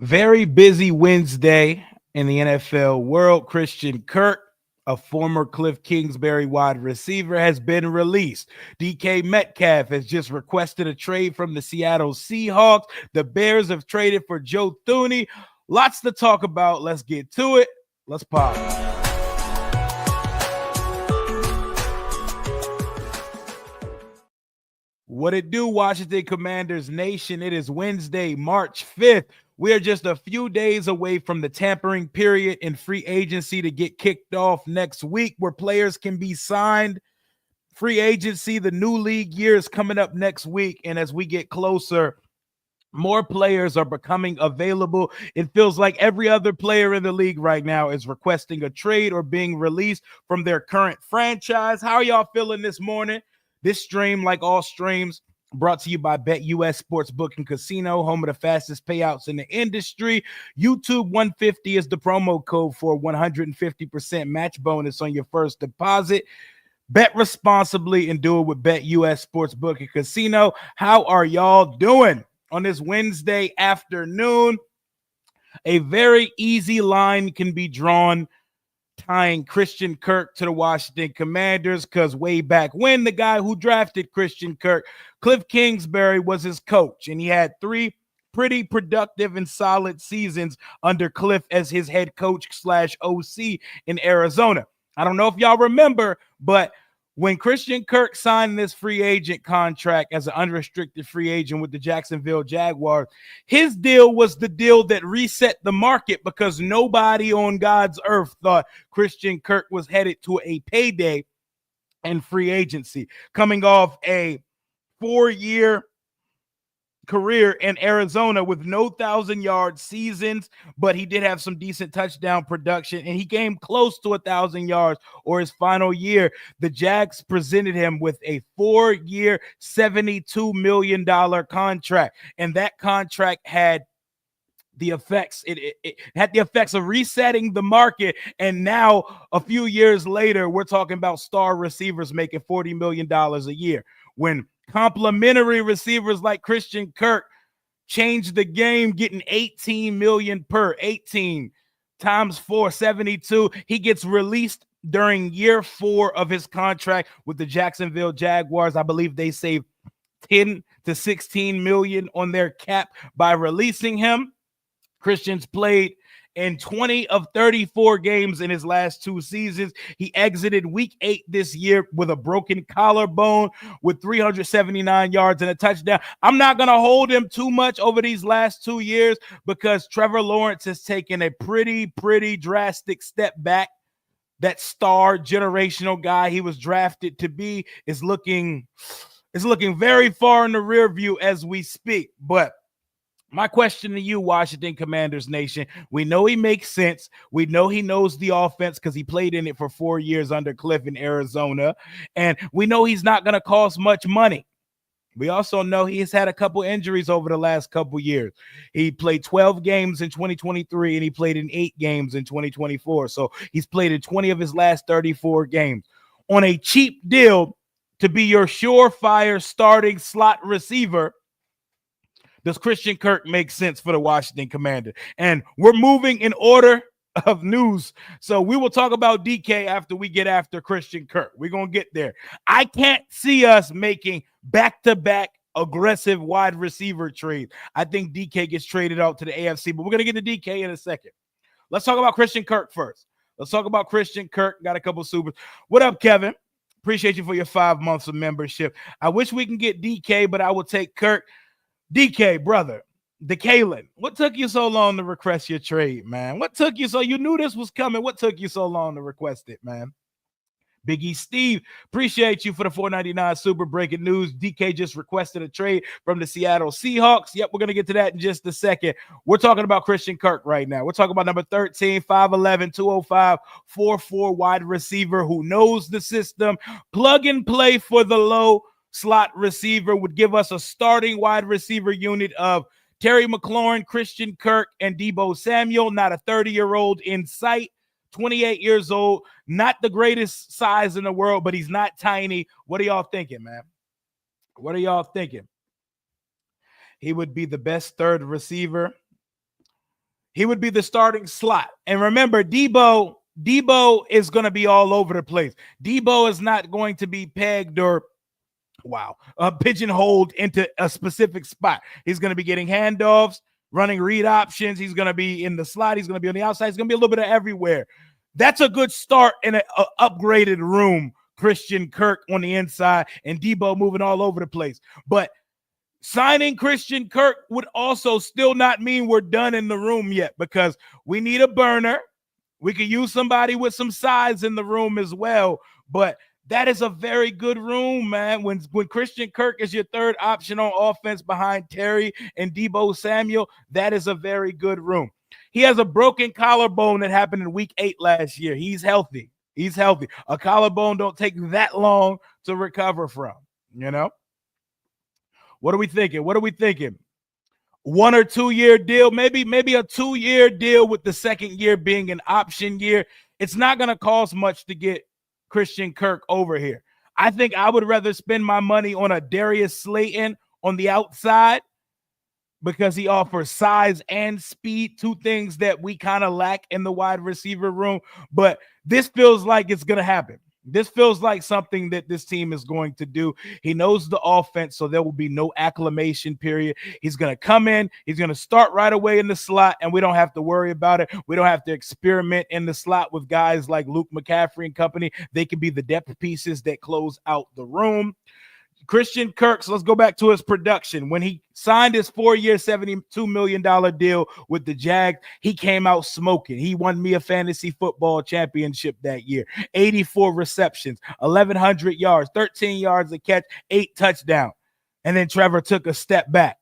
Very busy Wednesday in the NFL world. Christian Kirk, a former Cliff Kingsbury wide receiver, has been released. DK Metcalf has just requested a trade from the Seattle Seahawks. The Bears have traded for Joe Thuney. Lots to talk about. Let's get to it. Let's pop. What it do, Washington Commanders Nation? It is Wednesday, March 5th. We are just a few days away from the tampering period in free agency to get kicked off next week, where players can be signed. Free agency, the new league year is coming up next week. And as we get closer, more players are becoming available. It feels like every other player in the league right now is requesting a trade or being released from their current franchise. How are y'all feeling this morning? This stream, like all streams, brought to you by BetUS Sportsbook and Casino, home of the fastest payouts in the industry. YouTube 150 is the promo code for 150% match bonus on your first deposit. Bet responsibly and do it with BetUS Sportsbook and Casino. How are y'all doing on this Wednesday afternoon? A very easy line can be drawn tying Christian Kirk to the Washington Commanders, because way back when, the guy who drafted Christian Kirk, Cliff Kingsbury, was his coach, and he had three pretty productive and solid seasons under Cliff as his head coach / OC in Arizona. I don't know if y'all remember, but when Christian Kirk signed this free agent contract as an unrestricted free agent with the Jacksonville Jaguars, his deal was the deal that reset the market, because nobody on God's earth thought Christian Kirk was headed to a payday in free agency, coming off a 4-year career in Arizona with no 1,000-yard seasons, but he did have some decent touchdown production, and he came close to 1,000 yards or his final year. The Jags presented him with a 4-year, $72 million contract, and that contract had the effects. It had the effects of resetting the market, and now a few years later, we're talking about star receivers making $40 million a year. When complimentary receivers like Christian Kirk changed the game, getting 18 million per 18 times 4, 72. He gets released during year 4 of his contract with the Jacksonville Jaguars. I believe they saved 10 to 16 million on their cap by releasing him. Christian's played in 20 of 34 games in his last 2 seasons. He exited week 8 this year with a broken collarbone with 379 yards and a touchdown. I'm not going to hold him too much over these last 2 years, because Trevor Lawrence has taken a pretty drastic step back. That star generational guy he was drafted to be is looking very far in the rear view as we speak. But my question to you, Washington Commanders Nation, we know he makes sense. We know he knows the offense because he played in it for 4 years under Cliff in Arizona. And we know he's not going to cost much money. We also know he has had a couple injuries over the last couple years. He played 12 games in 2023, and he played in 8 games in 2024. So he's played in 20 of his last 34 games. On a cheap deal to be your surefire starting slot receiver, does Christian Kirk make sense for the Washington Commanders? And we're moving in order of news. So we will talk about DK after we get after Christian Kirk. We're going to get there. I can't see us making back-to-back aggressive wide receiver trades. I think DK gets traded out to the AFC, but we're going to get to DK in a second. Let's talk about Christian Kirk first. Let's talk about Christian Kirk. Got a couple supers. What up, Kevin? Appreciate you for your 5 months of membership. I wish we can get DK, but I will take Kirk. DK, brother, DeKalen, what took you so long to request your trade, man? What took you you knew this was coming? What took you so long to request it, man? Biggie Steve, appreciate you for the $4.99 super breaking news. DK just requested a trade from the Seattle Seahawks. Yep, we're going to get to that in just a second. We're talking about Christian Kirk right now. We're talking about number 13, 5'11", 205, 4'4" wide receiver who knows the system. Plug and play for the low slot receiver, would give us a starting wide receiver unit of Terry McLaurin, Christian Kirk, and Deebo Samuel. Not a 30-year-old in sight, 28 years old, not the greatest size in the world, but he's not tiny. What are y'all thinking, man? What are y'all thinking? He would be the best third receiver He would be the starting slot. And remember, Debo is going to be all over the place. Debo is not going to be pegged or pigeonholed into a specific spot. He's going to be getting handoffs, running read options. He's going to be in the slot. He's going to be on the outside. He's going to be a little bit of everywhere. That's a good start in an upgraded room. Christian Kirk on the inside and Debo moving all over the place. But signing Christian Kirk would also still not mean we're done in the room yet, because we need a burner. We could use somebody with some size in the room as well. But that is a very good room, man. When Christian Kirk is your third option on offense behind Terry and Debo Samuel, that is a very good room. He has a broken collarbone that happened in week 8 last year. He's healthy. He's healthy. A collarbone don't take that long to recover from, you know? What are we thinking? 1 or 2 year deal, maybe a 2-year deal with the second year being an option year. It's not going to cost much to get Christian Kirk over here. I think I would rather spend my money on a Darius Slayton on the outside, because he offers size and speed, two things that we kind of lack in the wide receiver room. But this feels like it's going to happen. This feels like something that this team is going to do. He knows the offense, so there will be no acclimation period. He's going to come in. He's going to start right away in the slot, and we don't have to worry about it. We don't have to experiment in the slot with guys like Luke McCaffrey and company. They can be the depth pieces that close out the room. Christian Kirk, so let's go back to his production. When he signed his 4-year, $72 million deal with the Jags, he came out smoking. He won me a fantasy football championship that year. 84 receptions, 1,100 yards, 13 yards a catch, 8 touchdowns. And then Trevor took a step back,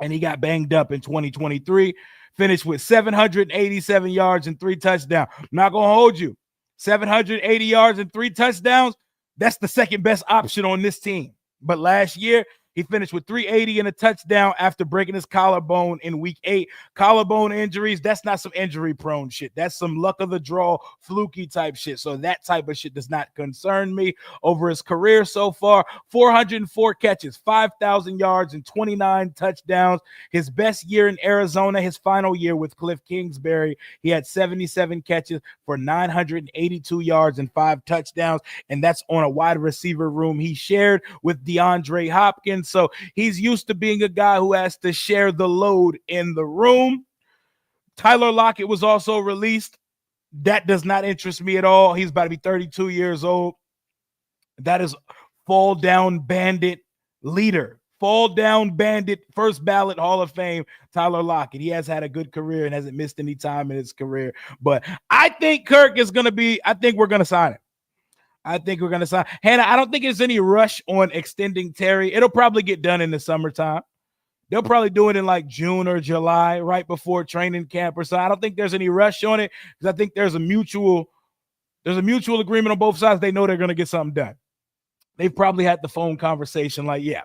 and he got banged up in 2023, finished with 787 yards and 3 touchdowns. I'm not going to hold you. 780 yards and 3 touchdowns. That's the second best option on this team. But last year, he finished with 380 and a touchdown after breaking his collarbone in week 8. Collarbone injuries, that's not some injury-prone shit. That's some luck of the draw, fluky type shit. So that type of shit does not concern me. Over his career so far, 404 catches, 5,000 yards, and 29 touchdowns. His best year in Arizona, his final year with Cliff Kingsbury, he had 77 catches for 982 yards and 5 touchdowns. And that's on a wide receiver room he shared with DeAndre Hopkins. So he's used to being a guy who has to share the load in the room. Tyler Lockett was also released. That does not interest me at all. He's about to be 32 years old. That is fall down bandit leader. Fall down bandit, first ballot Hall of Fame, Tyler Lockett. He has had a good career and hasn't missed any time in his career. But I think Kirk is going to be, I think we're going to sign him. Hannah, I don't think there's any rush on extending Terry. It'll probably get done in the summertime. They'll probably do it in like June or July, right before training camp or so. I don't think there's any rush on it, because I think there's a mutual agreement on both sides. They know they're going to get something done. They've probably had the phone conversation like, yeah,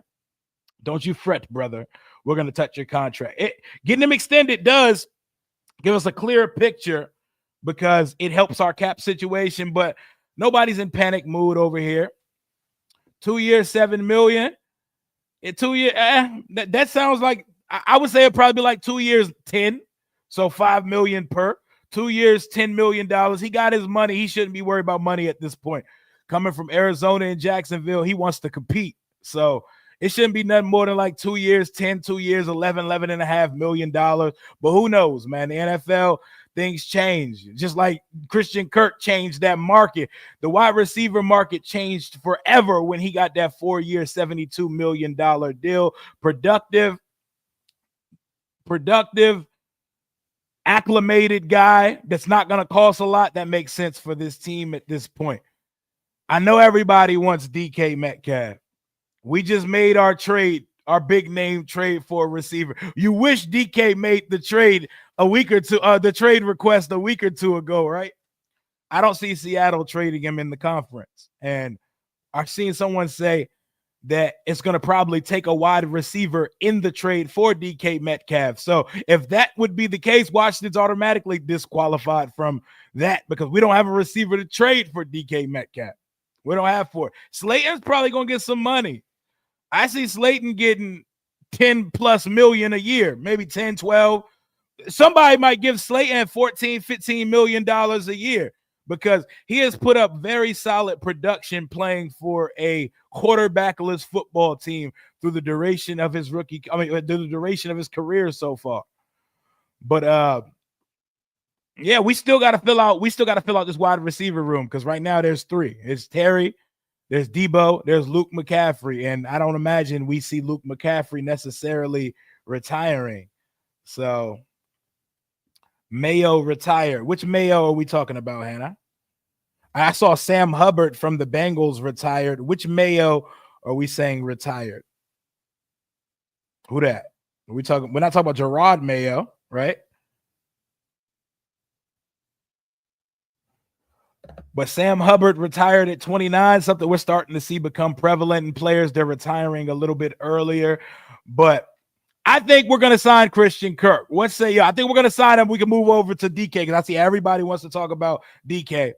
don't you fret, brother. We're going to touch your contract. Getting him extended does give us a clearer picture, because it helps our cap situation, but nobody's in panic mood over here. 2 years, $7 million. In 2 years, that sounds like, I would say it'd probably be like 2 years, 10. So $5 million per. 2 years, $10 million. He got his money. He shouldn't be worried about money at this point. Coming from Arizona and Jacksonville, he wants to compete. So it shouldn't be nothing more than like 2 years, 10, 2 years, $11.5 million. But who knows, man? The NFL, things change. Just like Christian Kirk changed that market. The wide receiver market changed forever when he got that 4-year, $72 million deal. Productive, acclimated guy that's not going to cost a lot. That makes sense for this team at this point. I know everybody wants DK Metcalf. We just made our trade, our big name trade for a receiver. You wish DK made the trade the trade request a week or two ago, right? I don't see Seattle trading him in the conference. And I've seen someone say that it's going to probably take a wide receiver in the trade for DK Metcalf. So if that would be the case, Washington's automatically disqualified from that, because we don't have a receiver to trade for DK Metcalf. We don't have for it. Slayton's probably going to get some money. I see Slayton getting 10 plus million a year, maybe 10, 12. somebody might give Slayton $14-15 million a year because he has put up very solid production playing for a quarterbackless football team through the duration of his the duration of his career so far. But yeah, we still got to fill out this wide receiver room because right now there's 3. It's Terry, there's Debo, there's Luke McCaffrey, and I don't imagine we see Luke McCaffrey necessarily retiring. So Mayo retired. Which Mayo are we talking about, Hannah? I saw Sam Hubbard from the Bengals retired. Which Mayo are we saying retired? Who that? We're not talking about Gerard Mayo, right? But Sam Hubbard retired at 29, something we're starting to see become prevalent in players. They're retiring a little bit earlier. But I think we're going to sign Christian Kirk. What say you? I think we're going to sign him. We can move over to DK because I see everybody wants to talk about DK.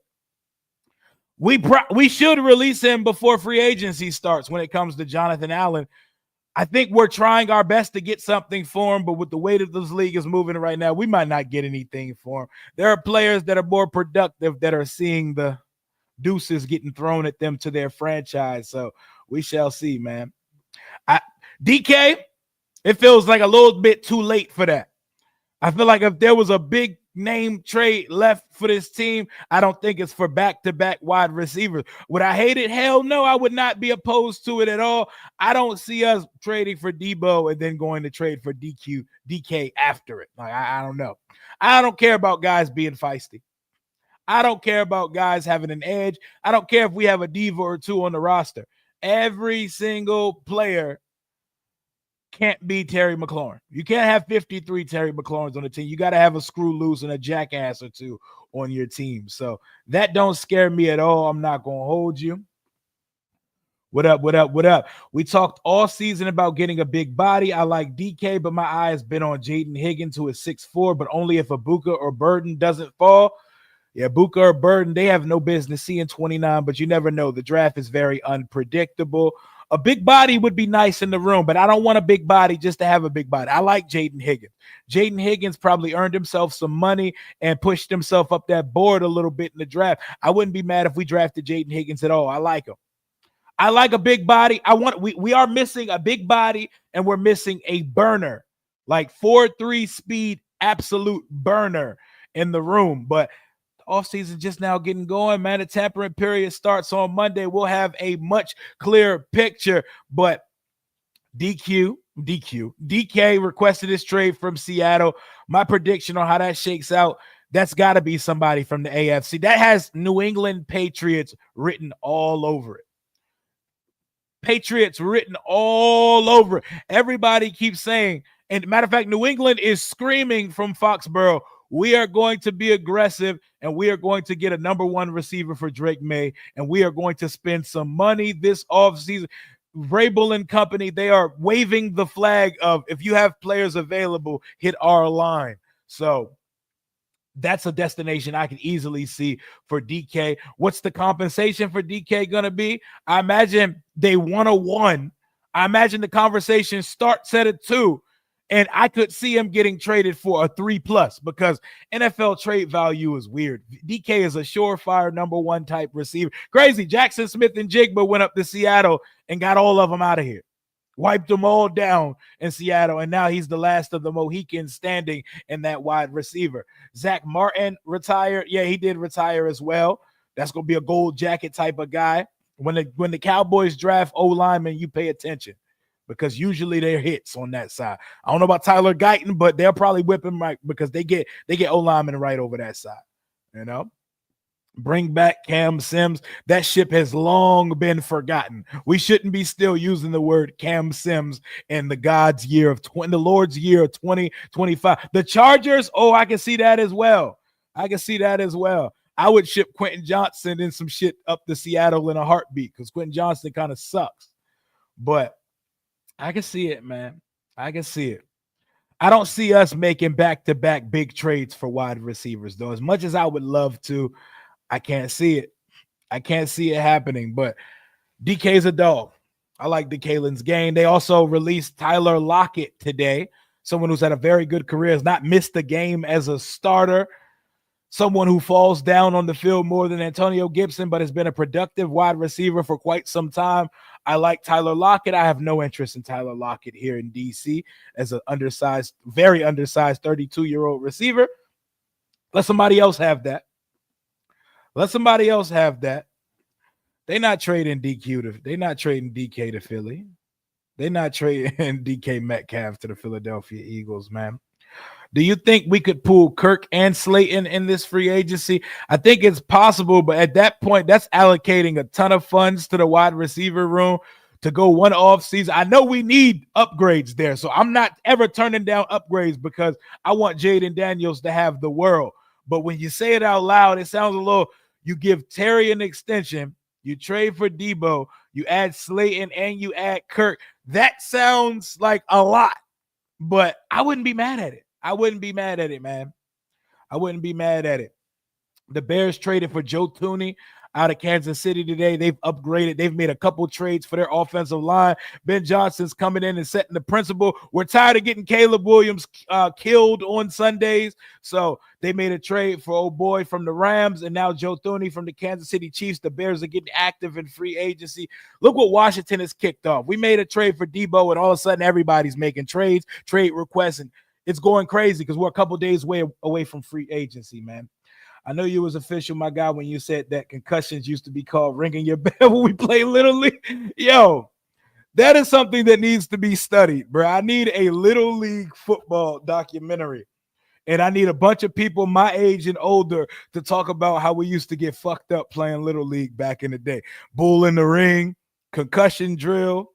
We should release him before free agency starts when it comes to Jonathan Allen. I think we're trying our best to get something for him, but with the way that this league is moving right now, we might not get anything for him. There are players that are more productive that are seeing the deuces getting thrown at them to their franchise. So we shall see, man. DK, it feels like a little bit too late for that. I feel like if there was a big name trade left for this team, I don't think it's for back-to-back wide receivers. Would I hate it? Hell no, I would not be opposed to it at all. I don't see us trading for Debo and then going to trade for DK after it. Like, I don't know. I don't care about guys being feisty. I don't care about guys having an edge. I don't care if we have a diva or 2 on the roster. Every single player can't be Terry McLaurin. You can't have 53 Terry McLaurins on the team. You got to have a screw loose and a jackass or 2 on your team. So that don't scare me at all. I'm not going to hold you. What up? We talked all season about getting a big body. I like DK, but my eye has been on Jaden Higgins, who is 6'4", but only if Ibuka or Burden doesn't fall. Yeah, Ibuka or Burden, they have no business seeing 29, but you never know. The draft is very unpredictable. A big body would be nice in the room, but I don't want a big body just to have a big body. I like Jaden Higgins. Jaden Higgins probably earned himself some money and pushed himself up that board a little bit in the draft. I wouldn't be mad if we drafted Jaden Higgins at all. I like him. I like a big body. We are missing a big body and we're missing a burner, like 4.3 speed, absolute burner in the room. But offseason just now getting going, man. The tampering period starts on Monday. We'll have a much clearer picture. But DK requested this trade from Seattle. My prediction on how that shakes out, that's got to be somebody from the AFC. That has New England Patriots written all over it. Patriots written all over it. Everybody keeps saying, and matter of fact, New England is screaming from Foxborough, we are going to be aggressive and we are going to get a number 1 receiver for Drake May, and we are going to spend some money this offseason. Vrabel and company, they are waving the flag of if you have players available, hit our line. So that's a destination I can easily see for DK. What's the compensation for DK going to be? I imagine they want a 1. I imagine the conversation starts at a 2. And I could see him getting traded for a 3+ because NFL trade value is weird. DK is a surefire number 1 type receiver. Crazy. Jackson Smith and Jigba went up to Seattle and got all of them out of here. Wiped them all down in Seattle. And now he's the last of the Mohicans standing in that wide receiver. Zach Martin retired. Yeah, he did retire as well. That's going to be a gold jacket type of guy. When the Cowboys draft O-linemen, you pay attention, because usually they're hits on that side. I don't know about Tyler Guyton, but they'll probably whip him right because they get O-linemen right over that side. You know, bring back Cam Sims. That ship has long been forgotten. We shouldn't be still using the word Cam Sims in the Lord's year of 2025. The Chargers, I can see that as well. I would ship Quentin Johnson and some shit up to Seattle in a heartbeat because Quentin Johnson kind of sucks. But I can see it, man. I can see it. I don't see us making back-to-back big trades for wide receivers, though. As much as I would love to, I can't see it. I can't see it happening, but DK's a dog. I like DeKalen's game. They also released Tyler Lockett today. someone who's had a very good career, has not missed a game as a starter, someone who falls down on the field more than Antonio Gibson, but has been a productive wide receiver for quite some time. I like Tyler Lockett. I have no interest in Tyler Lockett here in DC as an undersized, very undersized 32-year-old receiver. Let somebody else have that. Let somebody else have that. They're not trading They're not trading DK to Philly. They're not trading DK Metcalf to the Philadelphia Eagles, man. Do you think we could pull Kirk and Slayton in this free agency? I think it's possible, but at that point, that's allocating a ton of funds to the wide receiver room to go one off season. I know we need upgrades there, so I'm not ever turning down upgrades because I want Jaden Daniels to have the world. But when you say it out loud, it sounds a little, you give Terry an extension, you trade for Debo, you add Slayton, and you add Kirk. That sounds like a lot, but I wouldn't be mad at it. I wouldn't be mad at it, man. I wouldn't be mad at it. The Bears traded for Joe Thuney out of Kansas City today. They've upgraded. They've made a couple trades for their offensive line. Ben Johnson's coming in and setting the principle. We're tired of getting Caleb Williams killed on Sundays. So they made a trade for old boy from the Rams and now Joe Thuney from the Kansas City Chiefs. The Bears are getting active in free agency. Look what Washington has kicked off. We made a trade for Debo, and all of a sudden everybody's making trades, trade requests, and it's going crazy because we're a couple days away from free agency, man. I know you was official, my guy, when you said that concussions used to be called ringing your bell when we play Little League. Yo, that is something that needs to be studied, bro. I need a Little League football documentary, and I need a bunch of people my age and older to talk about how we used to get fucked up playing Little League back in the day. Bull in the ring, concussion drill,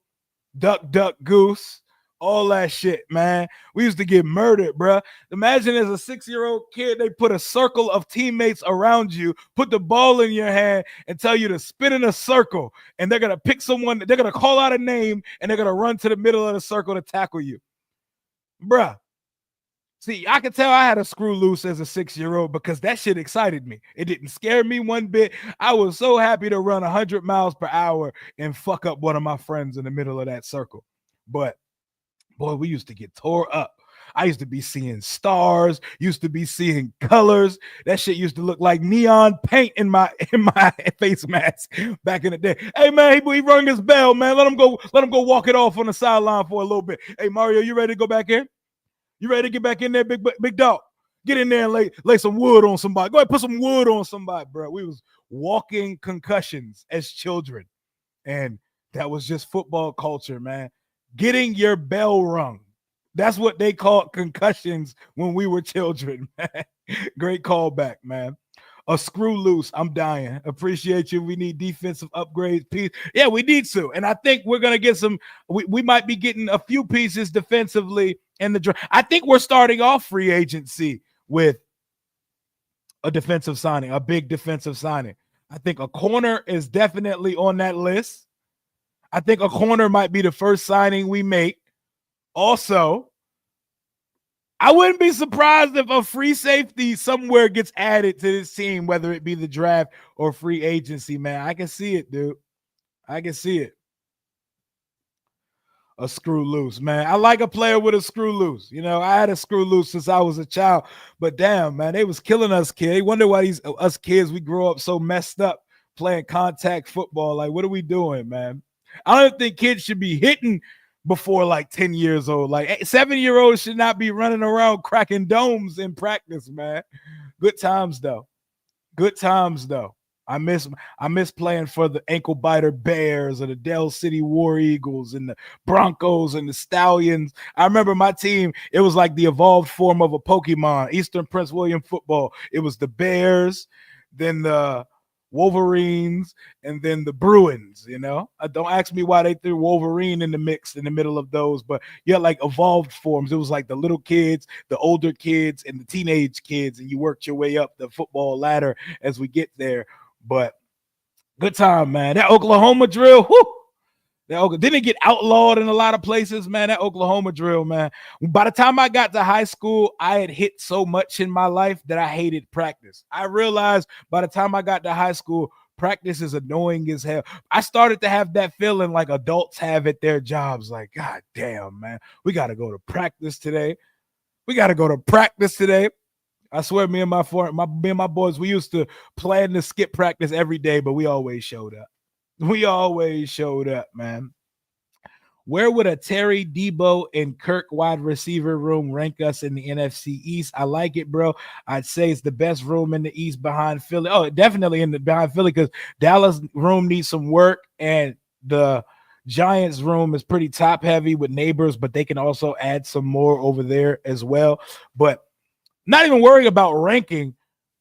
duck, duck, goose. All that shit, man. We used to get murdered, bro. Imagine as a 6-year-old kid, they put a circle of teammates around you, put the ball in your hand, and tell you to spin in a circle. And they're going to pick someone, they're going to call out a name, and they're going to run to the middle of the circle to tackle you. Bruh. See, I could tell I had a screw loose as a 6-year-old because that shit excited me. It didn't scare me one bit. I was so happy to run 100 miles per hour and fuck up one of my friends in the middle of that circle. But boy, we used to get tore up. I used to be seeing stars, used to be seeing colors. That shit used to look like neon paint in my face mask back in the day. Hey man, he rung his bell, man. Let him go walk it off on the sideline for a little bit. Hey Mario, you ready to go back in? You ready to get back in there, big dog? Get in there and lay some wood on somebody. Go ahead, put some wood on somebody, bro. We was walking concussions as children, and that was just football culture, man. Getting your bell rung. That's what they called concussions when we were children, man. Great callback, man. A screw loose. I'm dying. Appreciate you. We need defensive upgrades. Piece. Yeah, we need to. And I think we're going to get some. We might be getting a few pieces defensively in the draft. I think we're starting off free agency with a defensive signing, a big defensive signing. I think a corner is definitely on that list. I think a corner might be the first signing we make. Also, I wouldn't be surprised if a free safety somewhere gets added to this team, whether it be the draft or free agency, man. I can see it, dude. I can see it. A screw loose, man. I like a player with a screw loose. You know, I had a screw loose since I was a child, but damn, man, they was killing us, kid. They wonder why us kids, we grow up so messed up playing contact football. Like, what are we doing, man? I don't think kids should be hitting before like 10 years old. Like 7-year-olds should not be running around cracking domes in practice, man. Good times though. Good times though. I miss playing for the ankle biter Bears or the Dell City War Eagles and the Broncos and the Stallions. I remember my team, it was like the evolved form of a Pokemon, Eastern Prince William football. It was the Bears, then the Wolverines, and then the Bruins, you know. Don't ask me why they threw Wolverine in the mix in the middle of those, but yeah, like evolved forms. It was like the little kids, the older kids, and the teenage kids, and you worked your way up the football ladder as we get there. But good time, man. That Oklahoma drill, whoo! Didn't it get outlawed in a lot of places, man? That Oklahoma drill, man. By the time I got to high school, I had hit so much in my life that I hated practice. I realized by the time I got to high school, Practice is annoying as hell. I started to have that feeling like adults have at their jobs. Like, God damn, man, we got to go to practice today. We got to go to practice today. I swear, me and my boys, we used to plan to skip practice every day, but we always showed up. We always showed up, man. Where would a Terry, Debo, and Kirk wide receiver room rank us in the NFC East? I like it, bro. I'd say it's the best room in the East behind Philly. Oh, definitely behind Philly, because Dallas room needs some work, and the Giants room is pretty top heavy with neighbors, but they can also add some more over there as well. But not even worrying about ranking.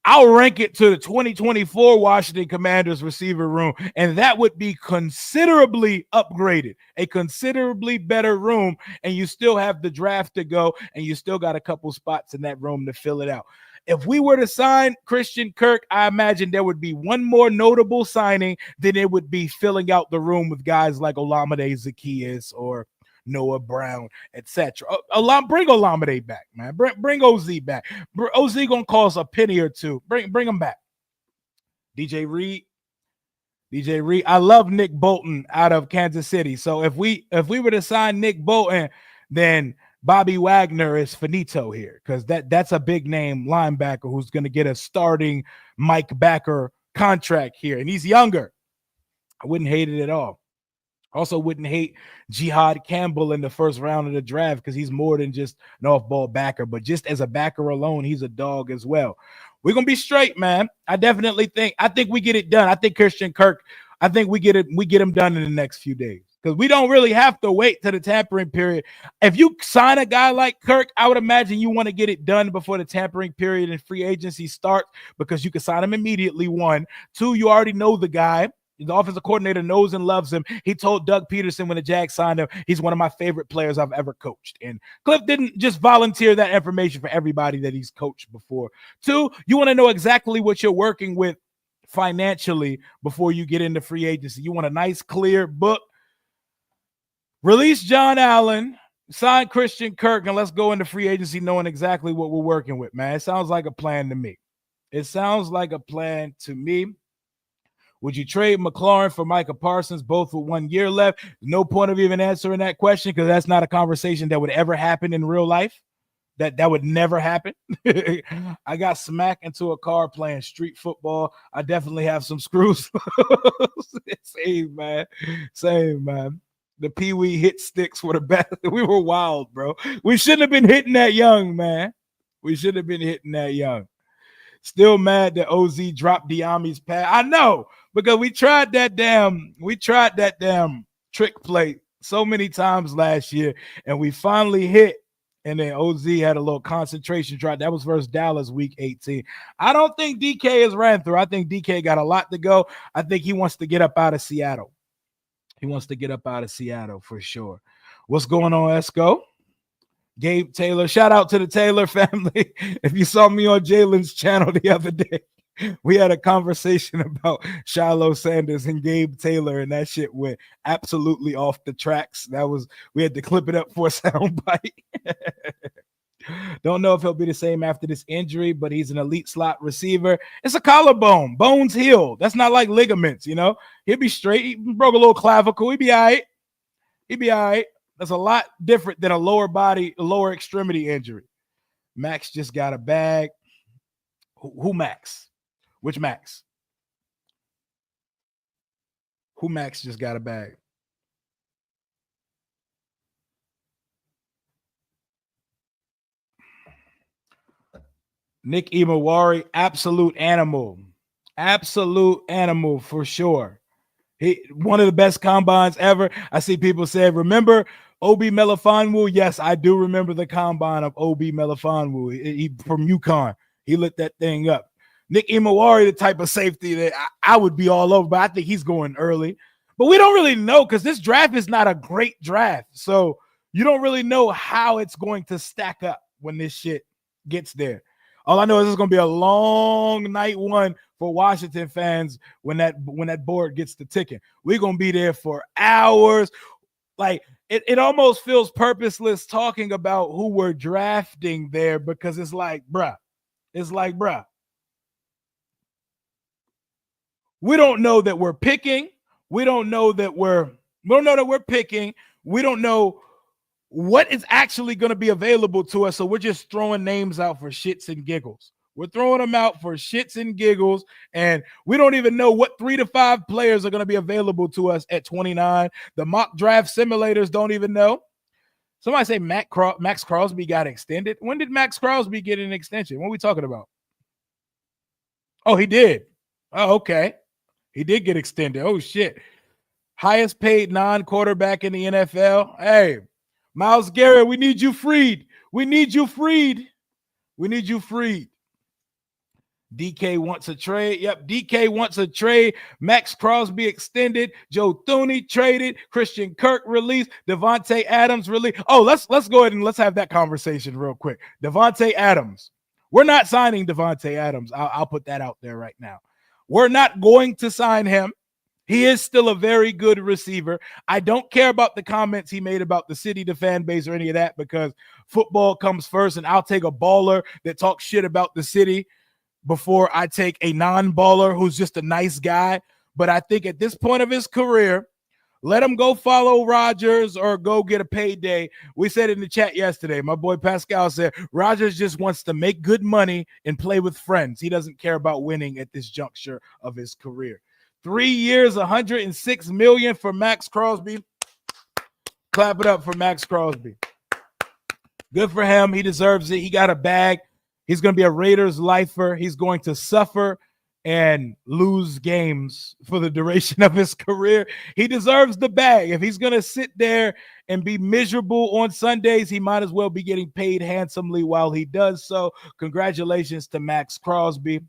I'll rank it to the 2024 Washington Commanders receiver room, and that would be considerably upgraded, a considerably better room, and you still have the draft to go, and you still got a couple spots in that room to fill it out. If we were to sign Christian Kirk, I imagine there would be one more notable signing than it would be filling out the room with guys like Olamide Zaccheaus or Noah Brown, etc. Bring Olamide back, man. Bring OZ back. OZ gonna cost a penny or two. Bring him back. DJ Reed. I love Nick Bolton out of Kansas City. So if we were to sign Nick Bolton, then Bobby Wagner is finito here, because that's a big name linebacker who's going to get a starting Mike Backer contract here, and he's younger. I wouldn't hate it at all. Also wouldn't hate Jihad Campbell in the first round of the draft, because he's more than just an off-ball backer, but just as a backer alone, he's a dog as well. We're going to be straight, man. I think we get it done. I think Christian Kirk, we get him done in the next few days, because we don't really have to wait to the tampering period. If you sign a guy like Kirk, I would imagine you want to get it done before the tampering period and free agency starts, because you can sign him immediately, one. Two, you already know the guy. The offensive coordinator knows and loves him. He told Doug Peterson when the Jags signed him, he's one of my favorite players I've ever coached. And Cliff didn't just volunteer that information for everybody that he's coached before. Two, you want to know exactly what you're working with financially before you get into free agency. You want a nice, clear book. Release John Allen, sign Christian Kirk, and let's go into free agency knowing exactly what we're working with, man. It sounds like a plan to me. Would you trade McLaurin for Micah Parsons, both with 1 year left? No point of even answering that question, because that's not a conversation that would ever happen in real life. That would never happen. I got smacked into a car playing street football. I definitely have some screws. Same, man. The Pee-wee hit sticks were the best. We were wild, bro. We shouldn't have been hitting that young, man. Still mad that OZ dropped Diami's pass. I know, because we tried that damn trick play so many times last year, and we finally hit. And then OZ had a little concentration drop. That was versus Dallas week 18. I don't think DK has ran through. I think DK got a lot to go. I think he wants to get up out of Seattle. For sure. What's going on, Esco? Gabe Taylor. Shout out to the Taylor family. If you saw me on Jalen's channel the other day, we had a conversation about Shiloh Sanders and Gabe Taylor, and that shit went absolutely off the tracks. We had to clip it up for a soundbite. Don't know if he'll be the same after this injury, but he's an elite slot receiver. It's a collarbone. Bones heal. That's not like ligaments, you know? He'll be straight. He broke a little clavicle. He'll be all right. That's a lot different than a lower extremity injury. Max just got a bag. Who Max? Which Max? Who Max just got a bag? Nick Imawari, absolute animal for sure. He one of the best combines ever. I see people say, remember Obi Melifonwu? Yes, I do remember the combine of Obi Melifonwu. He from UConn. He lit that thing up. Nick Imawari, the type of safety that I would be all over, but I think he's going early. But we don't really know, because this draft is not a great draft. So you don't really know how it's going to stack up when this shit gets there. All I know is it's going to be a long night one for Washington fans when that board gets to ticking. We're going to be there for hours. Like, it almost feels purposeless talking about who we're drafting there, because it's like, bruh. We don't know that we're picking. We don't know that we're picking. We don't know what is actually going to be available to us. So we're just throwing names out for shits and giggles. We're throwing them out for shits and giggles, and we don't even know what 3 to 5 players are going to be available to us at 29. The mock draft simulators don't even know. Somebody say Max Crosby got extended. When did Max Crosby get an extension? What are we talking about? Oh, he did. Oh, okay. He did get extended. Oh, shit. Highest paid non-quarterback in the NFL. Hey, Myles Garrett, we need you freed. We need you freed. We need you freed. DK wants a trade. Yep, DK wants a trade. Max Crosby extended. Joe Thuney traded. Christian Kirk released. Devontae Adams released. Oh, let's go ahead and let's have that conversation real quick. Devontae Adams. We're not signing Devontae Adams. I'll put that out there right now. We're not going to sign him. He is still a very good receiver. I don't care about the comments he made about the city, the fan base, or any of that, because football comes first, and I'll take a baller that talks shit about the city before I take a non-baller who's just a nice guy. But I think at this point of his career, let him go follow Rodgers or go get a payday. We said in the chat yesterday, my boy Pascal said, Rodgers just wants to make good money and play with friends. He doesn't care about winning at this juncture of his career. 3 years, $106 million for Max Crosby. Clap it up for Max Crosby. Good for him. He deserves it. He got a bag. He's going to be a Raiders lifer. He's going to suffer and lose games for the duration of his career. He deserves the bag. If he's going to sit there and be miserable on Sundays, he might as well be getting paid handsomely while he does so. Congratulations to Max Crosby.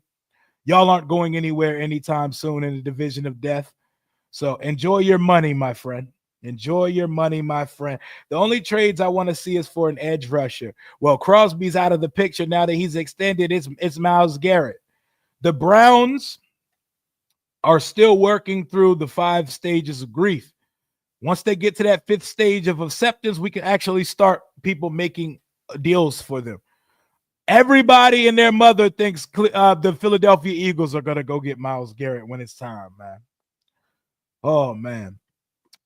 Y'all aren't going anywhere anytime soon in the division of death. So enjoy your money, my friend. Enjoy your money, my friend. The only trades I want to see is for an edge rusher. Well, Crosby's out of the picture now that he's extended. It's Myles Garrett. The Browns are still working through the 5 stages of grief. Once they get to that 5th stage of acceptance, we can actually start people making deals for them. Everybody and their mother thinks the Philadelphia Eagles are going to go get Myles Garrett when it's time, man. Oh, man.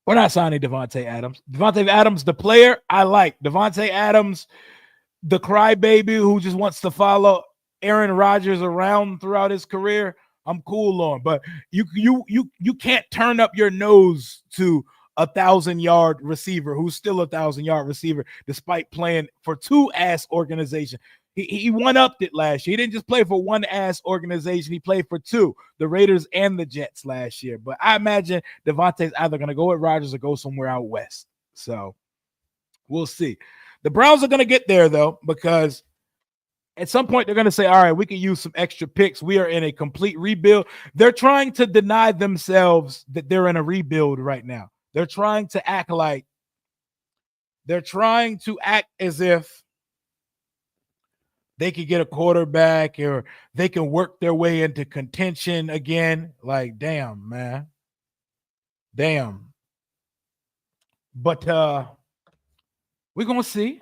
We're not signing Devontae Adams. Devontae Adams, the player, I like. Devontae Adams, the crybaby who just wants to follow Aaron Rodgers around throughout his career, I'm cool on. But you can't turn up your nose to a 1,000-yard receiver who's still a 1,000-yard receiver despite playing for 2 ass organizations. He one-upped it last year. He didn't just play for 1 ass organization. He played for 2, the Raiders and the Jets last year. But I imagine Devontae's either going to go with Rodgers or go somewhere out west. So we'll see. The Browns are going to get there, though, because at some point they're going to say, all right, we can use some extra picks. We are in a complete rebuild. They're trying to deny themselves that they're in a rebuild right now. They're trying to act as if they could get a quarterback or they can work their way into contention again. Like, damn, man. Damn. But we're going to see.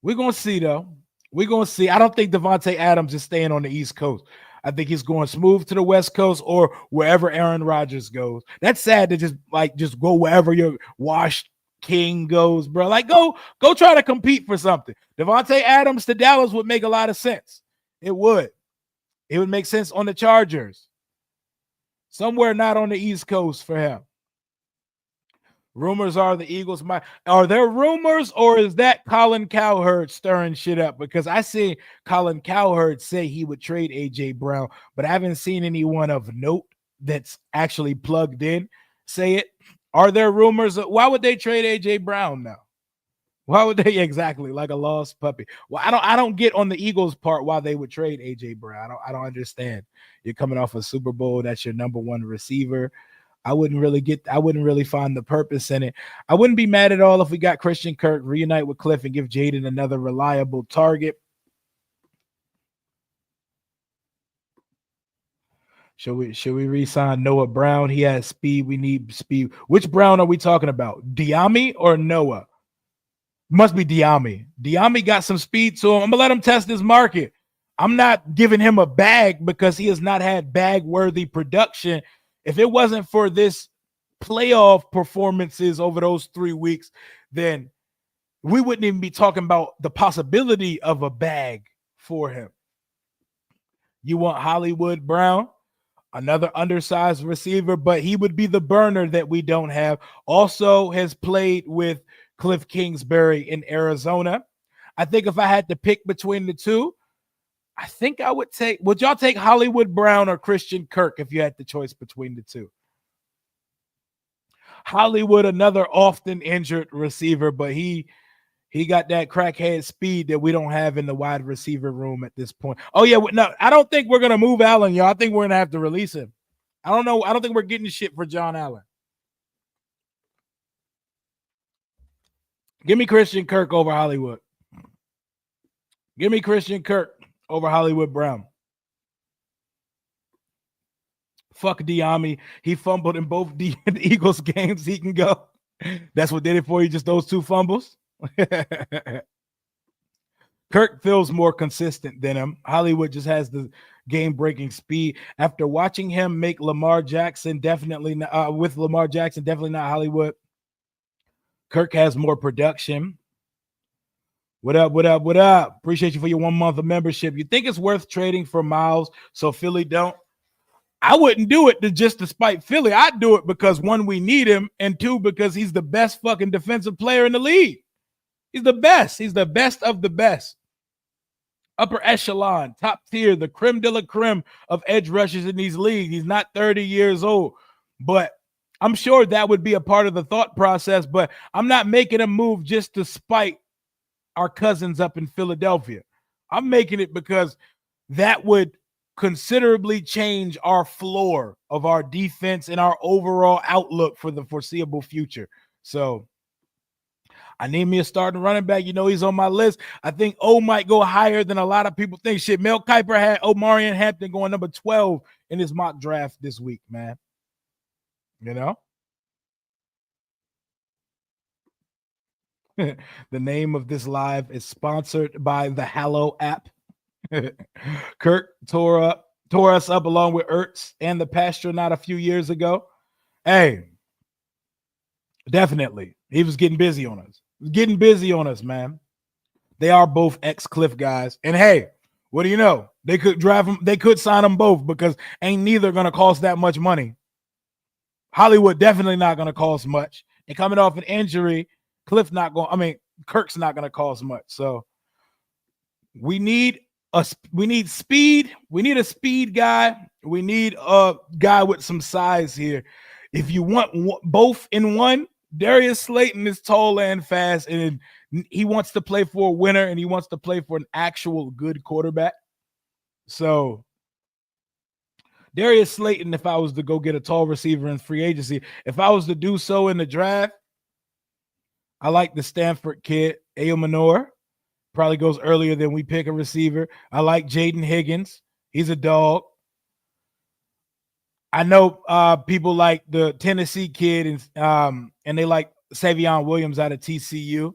We're going to see, though. We're going to see. I don't think Devontae Adams is staying on the East Coast. I think he's going smooth to the West Coast or wherever Aaron Rodgers goes. That's sad to just go wherever your washed king goes, bro. Like, go try to compete for something. Devontae Adams to Dallas would make a lot of sense. It would. It would make sense on the Chargers. Somewhere not on the East Coast for him. Rumors are the Eagles might. Are there rumors, or is that Colin Cowherd stirring shit up? Because I see Colin Cowherd say he would trade A.J. Brown, but I haven't seen anyone of note that's actually plugged in say it. Are there rumors? Why would they trade A.J. Brown now? Why would they exactly like a lost puppy? Well, I don't get on the Eagles part why they would trade A.J. Brown. I don't understand. You're coming off a Super Bowl. That's your number 1 receiver. I wouldn't really find the purpose in it. I wouldn't be mad at all if we got Christian Kirk, reunite with Cliff, and give Jaden another reliable target. Should we re-sign Noah Brown? He has speed. We need speed. Which Brown are we talking about? Diami or Noah? Must be Diami. Diami got some speed to him. I'm going to let him test his market. I'm not giving him a bag because he has not had bag-worthy production If it wasn't for this playoff performances over those 3 weeks, then we wouldn't even be talking about the possibility of a bag for him. You want Hollywood Brown, another undersized receiver, but he would be the burner that we don't have. Also has played with Cliff Kingsbury in Arizona. I think if I had to pick between the two, I think I would y'all take Hollywood Brown or Christian Kirk if you had the choice between the two? Hollywood, another often injured receiver, but he got that crackhead speed that we don't have in the wide receiver room at this point. Oh, yeah. No, I don't think we're going to move Allen, y'all. I think we're going to have to release him. I don't know. I don't think we're getting shit for John Allen. Give me Christian Kirk over Hollywood. Give me Christian Kirk over Hollywood Brown. Fuck Diami. He fumbled in both the Eagles games. He can go. That's what did it for you, just those 2 fumbles? Kirk feels more consistent than him. Hollywood just has the game-breaking speed. After watching him make Lamar Jackson, definitely not, with Lamar Jackson, definitely not Hollywood. Kirk has more production. What up, what up, what up? Appreciate you for your 1 month of membership. You think it's worth trading for Miles so Philly don't? I wouldn't do it just to spite Philly. I'd do it because 1, we need him, and 2, because he's the best fucking defensive player in the league. He's the best. He's the best of the best. Upper echelon, top tier, the creme de la creme of edge rushers in these leagues. He's not 30 years old, but I'm sure that would be a part of the thought process, but I'm not making a move just to spite our cousins up in Philadelphia. I'm making it because that would considerably change our floor of our defense and our overall outlook for the foreseeable future. So I need me a starting running back. You know, he's on my list. I think O might go higher than a lot of people think. Shit, Mel Kiper had Omarion Hampton going number 12 in his mock draft this week, man. You know? The name of this live is sponsored by the Hallow app. Kirk tore us up along with Ertz and the Pastronaut a few years ago. Hey, definitely. He was getting busy on us. Man. They are both ex-Cliff guys. And hey, what do you know? They could drive them. They could sign them both because ain't neither going to cost that much money. Hollywood definitely not going to cost much. And coming off an injury, Kirk's not going to cost much. So we need speed. We need a speed guy. We need a guy with some size here. If you want both in one, Darius Slayton is tall and fast, and he wants to play for a winner, and he wants to play for an actual good quarterback. So Darius Slayton, if I was to go get a tall receiver in free agency, if I was to do so in the draft, I like the Stanford kid, Manor. Probably goes earlier than we pick a receiver. I like Jaden Higgins. He's a dog. I know people like the Tennessee kid and they like Savion Williams out of TCU.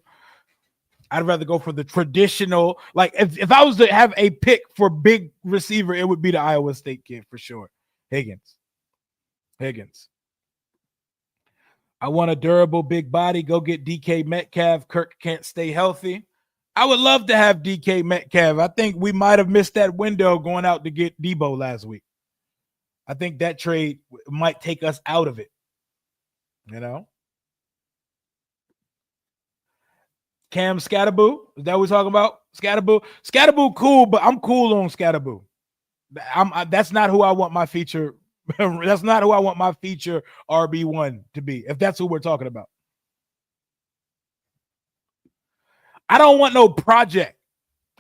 I'd rather go for the traditional. Like if I was to have a pick for big receiver, it would be the Iowa State kid for sure. Higgins. I want a durable big body. Go get DK Metcalf. Kirk can't stay healthy. I would love to have DK Metcalf. I think we might have missed that window going out to get Debo last week. I think that trade might take us out of it. You know? Cam Scatterboo, is that what we're talking about? Scatterboo cool, but I'm cool on Scatterboo. That's not who I want my feature. That's not who I want my feature RB1 to be, if that's who we're talking about. I don't want no project.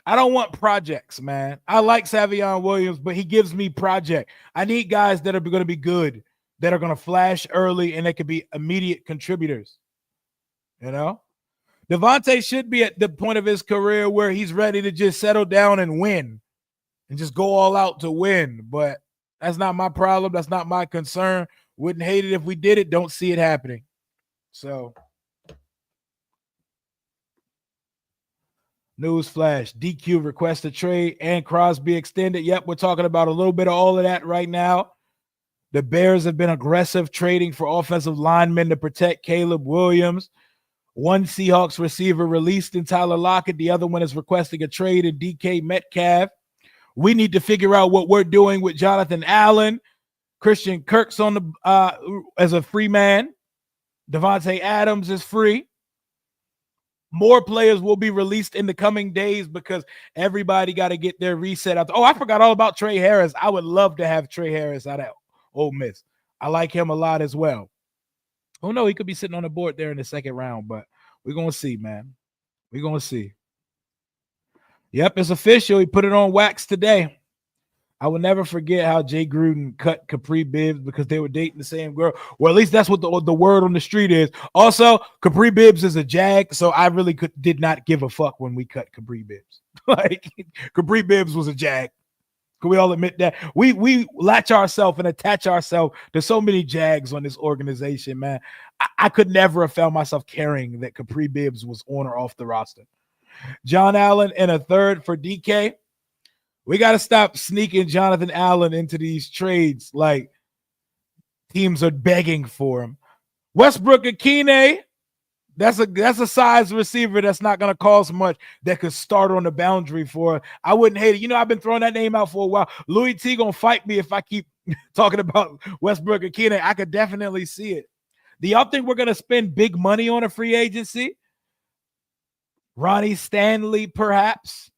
I don't want projects, man. I like Savion Williams, but he gives me project. I need guys that are going to be good, that are going to flash early, and they could be immediate contributors. You know? Devontae should be at the point of his career where he's ready to just settle down and win and just go all out to win. But that's not my problem. That's not my concern. Wouldn't hate it if we did it. Don't see it happening. So, newsflash, DQ request a trade and Crosby extended. Yep, we're talking about a little bit of all of that right now. The Bears have been aggressive trading for offensive linemen to protect Caleb Williams. One Seahawks receiver released in Tyler Lockett. The other one is requesting a trade in DK Metcalf. We need to figure out what we're doing with Jonathan Allen. Christian Kirk's on the as a free man. Devontae Adams is free. More players will be released in the coming days because everybody got to get their reset out. Oh, I forgot all about Trey Harris. I would love to have Trey Harris out of Ole Miss. I like him a lot as well. Oh, no, he could be sitting on the board there in the second round, but we're going to see, man. We're going to see. Yep, it's official. He put it on wax today. I will never forget how Jay Gruden cut Capri Bibbs because they were dating the same girl. Well, at least that's what the word on the street is. Also, Capri Bibbs is a Jag, so I really did not give a fuck when we cut Capri Bibbs. Like, Capri Bibbs was a Jag. Can we all admit that? We latch ourselves and attach ourselves to so many Jags on this organization, man. I could never have found myself caring that Capri Bibbs was on or off the roster. John Allen and a third for DK. We got to stop sneaking Jonathan Allen into these trades like teams are begging for him. Westbrook Akine, that's a size receiver that's not going to cost much that could start on the boundary for it. I wouldn't hate it. You know, I've been throwing that name out for a while. Louis T going to fight me if I keep talking about Westbrook Akine. I could definitely see it. Do y'all think we're going to spend big money on a free agency? Ronnie Stanley, perhaps.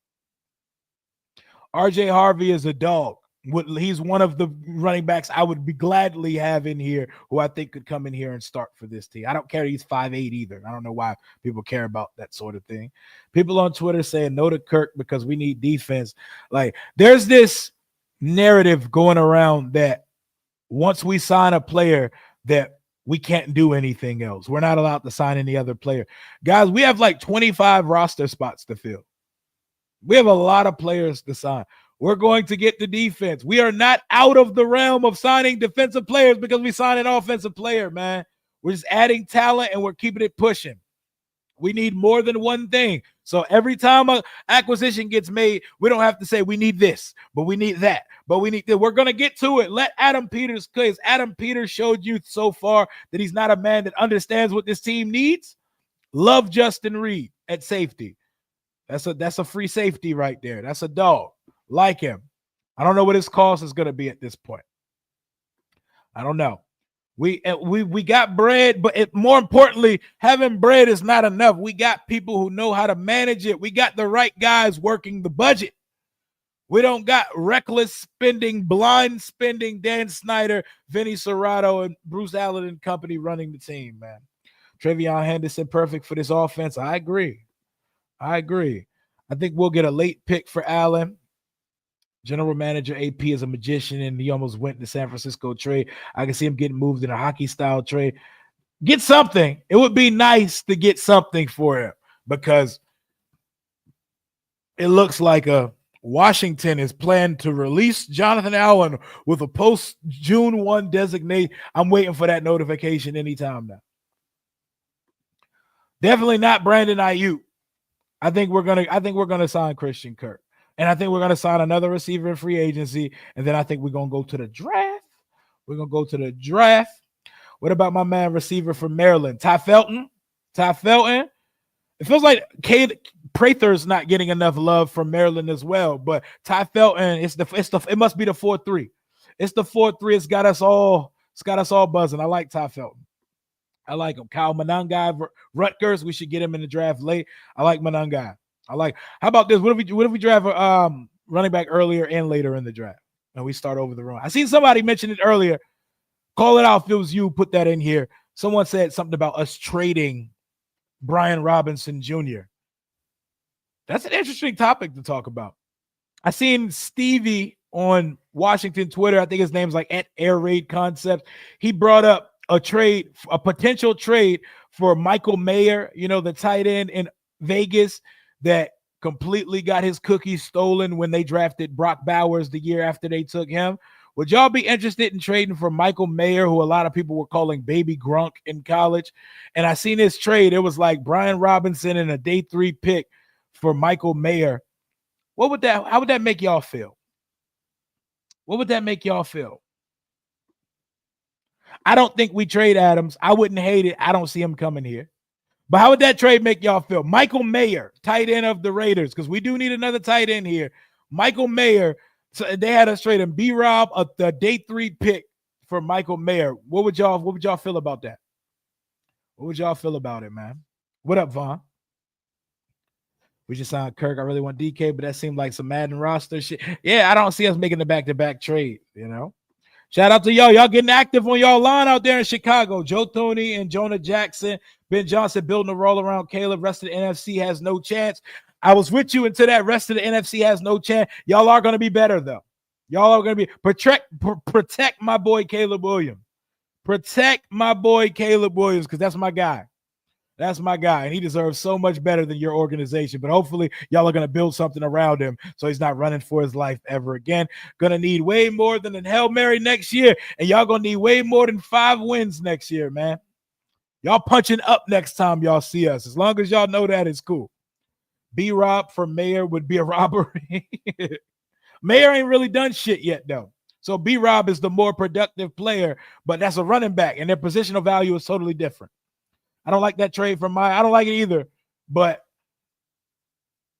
RJ Harvey is a dog. He's one of the running backs I would be gladly have in here who I think could come in here and start for this team. I don't care he's 5'8" either. I don't know why people care about that sort of thing. People on Twitter saying no to Kirk because we need defense. Like, there's this narrative going around that once we sign a player that we can't do anything else. We're not allowed to sign any other player. Guys, we have like 25 roster spots to fill. We have a lot of players to sign. We're going to get the defense. We are not out of the realm of signing defensive players because we signed an offensive player, man. We're just adding talent and we're keeping it pushing. We need more than one thing. So every time an acquisition gets made, we don't have to say we need this, but we need that, but we need that. We're going to get to it. Let Adam Peters, because Adam Peters showed you so far that he's not a man that understands what this team needs. Love Justin Reed at safety. That's a free safety right there. That's a dog. Like him. I don't know what his cost is going to be at this point. I don't know. We got bread, but more importantly, having bread is not enough. We got people who know how to manage it. We got the right guys working the budget. We don't got reckless spending, blind spending, Dan Snyder, Vinny Serrato, and Bruce Allen and company running the team, man. Travion Henderson, perfect for this offense. I agree. I think we'll get a late pick for Allen. General manager AP is a magician, and he almost went in the San Francisco trade. I can see him getting moved in a hockey-style trade. Get something. It would be nice to get something for him because it looks like Washington is planned to release Jonathan Allen with a post-June 1 designate. I'm waiting for that notification anytime now. Definitely not Brandon Ayuk. I think we're gonna sign Christian Kirk. And I think we're going to sign another receiver in free agency. And then I think we're going to go to the draft. What about my man receiver from Maryland? Ty Felton. It feels like Cade Prather's not getting enough love from Maryland as well. But Ty Felton, it must be the 4-3. It's the 4-3. It's got us all buzzing. I like Ty Felton. I like him. Kyle Monangai, Rutgers. We should get him in the draft late. I like Monangai. How about this? What if we draft running back earlier and later in the draft? And we start over the run. I seen somebody mention it earlier. Call it out if it was you. Put that in here. Someone said something about us trading Brian Robinson Jr. That's an interesting topic to talk about. I seen Stevie on Washington Twitter. I think his name's like at Air Raid Concepts. He brought up a potential trade for Michael Mayer, the tight end in Vegas that completely got his cookies stolen when they drafted Brock Bowers the year after they took him. Would y'all be interested in trading for Michael Mayer, who a lot of people were calling Baby Grunk in college? And I seen this trade. It was like Brian Robinson and a day 3 pick for Michael Mayer. How would that make y'all feel? I don't think we trade Adams. I wouldn't hate it. I don't see him coming here. But how would that trade make y'all feel? Michael Mayer, tight end of the Raiders, because we do need another tight end here. Michael Mayer, so they had us trade him. B-Rob, the day 3 pick for Michael Mayer. What would y'all feel about that? What would y'all feel about it, man? What up, Vaughn? We just signed Kirk. I really want DK, but that seemed like some Madden roster shit. Yeah, I don't see us making the back-to-back trade, you know? Shout out to y'all. Y'all getting active on y'all line out there in Chicago. Joe Thuney and Jonah Jackson. Ben Johnson building a roll around Caleb. Rest of the NFC has no chance. I was with you until that rest of the NFC has no chance. Y'all are going to be better, though. Y'all are going to be protect my boy Caleb Williams. Protect my boy Caleb Williams, because that's my guy. That's my guy, and he deserves so much better than your organization. But hopefully, y'all are going to build something around him so he's not running for his life ever again. Going to need way more than a Hail Mary next year, and y'all going to need way more than 5 wins next year, man. Y'all punching up next time y'all see us. As long as y'all know that, it's cool. B-Rob for Mayer would be a robbery. Mayer ain't really done shit yet, though. So B-Rob is the more productive player, but that's a running back, and their positional value is totally different. I don't like that trade from I don't like it either, but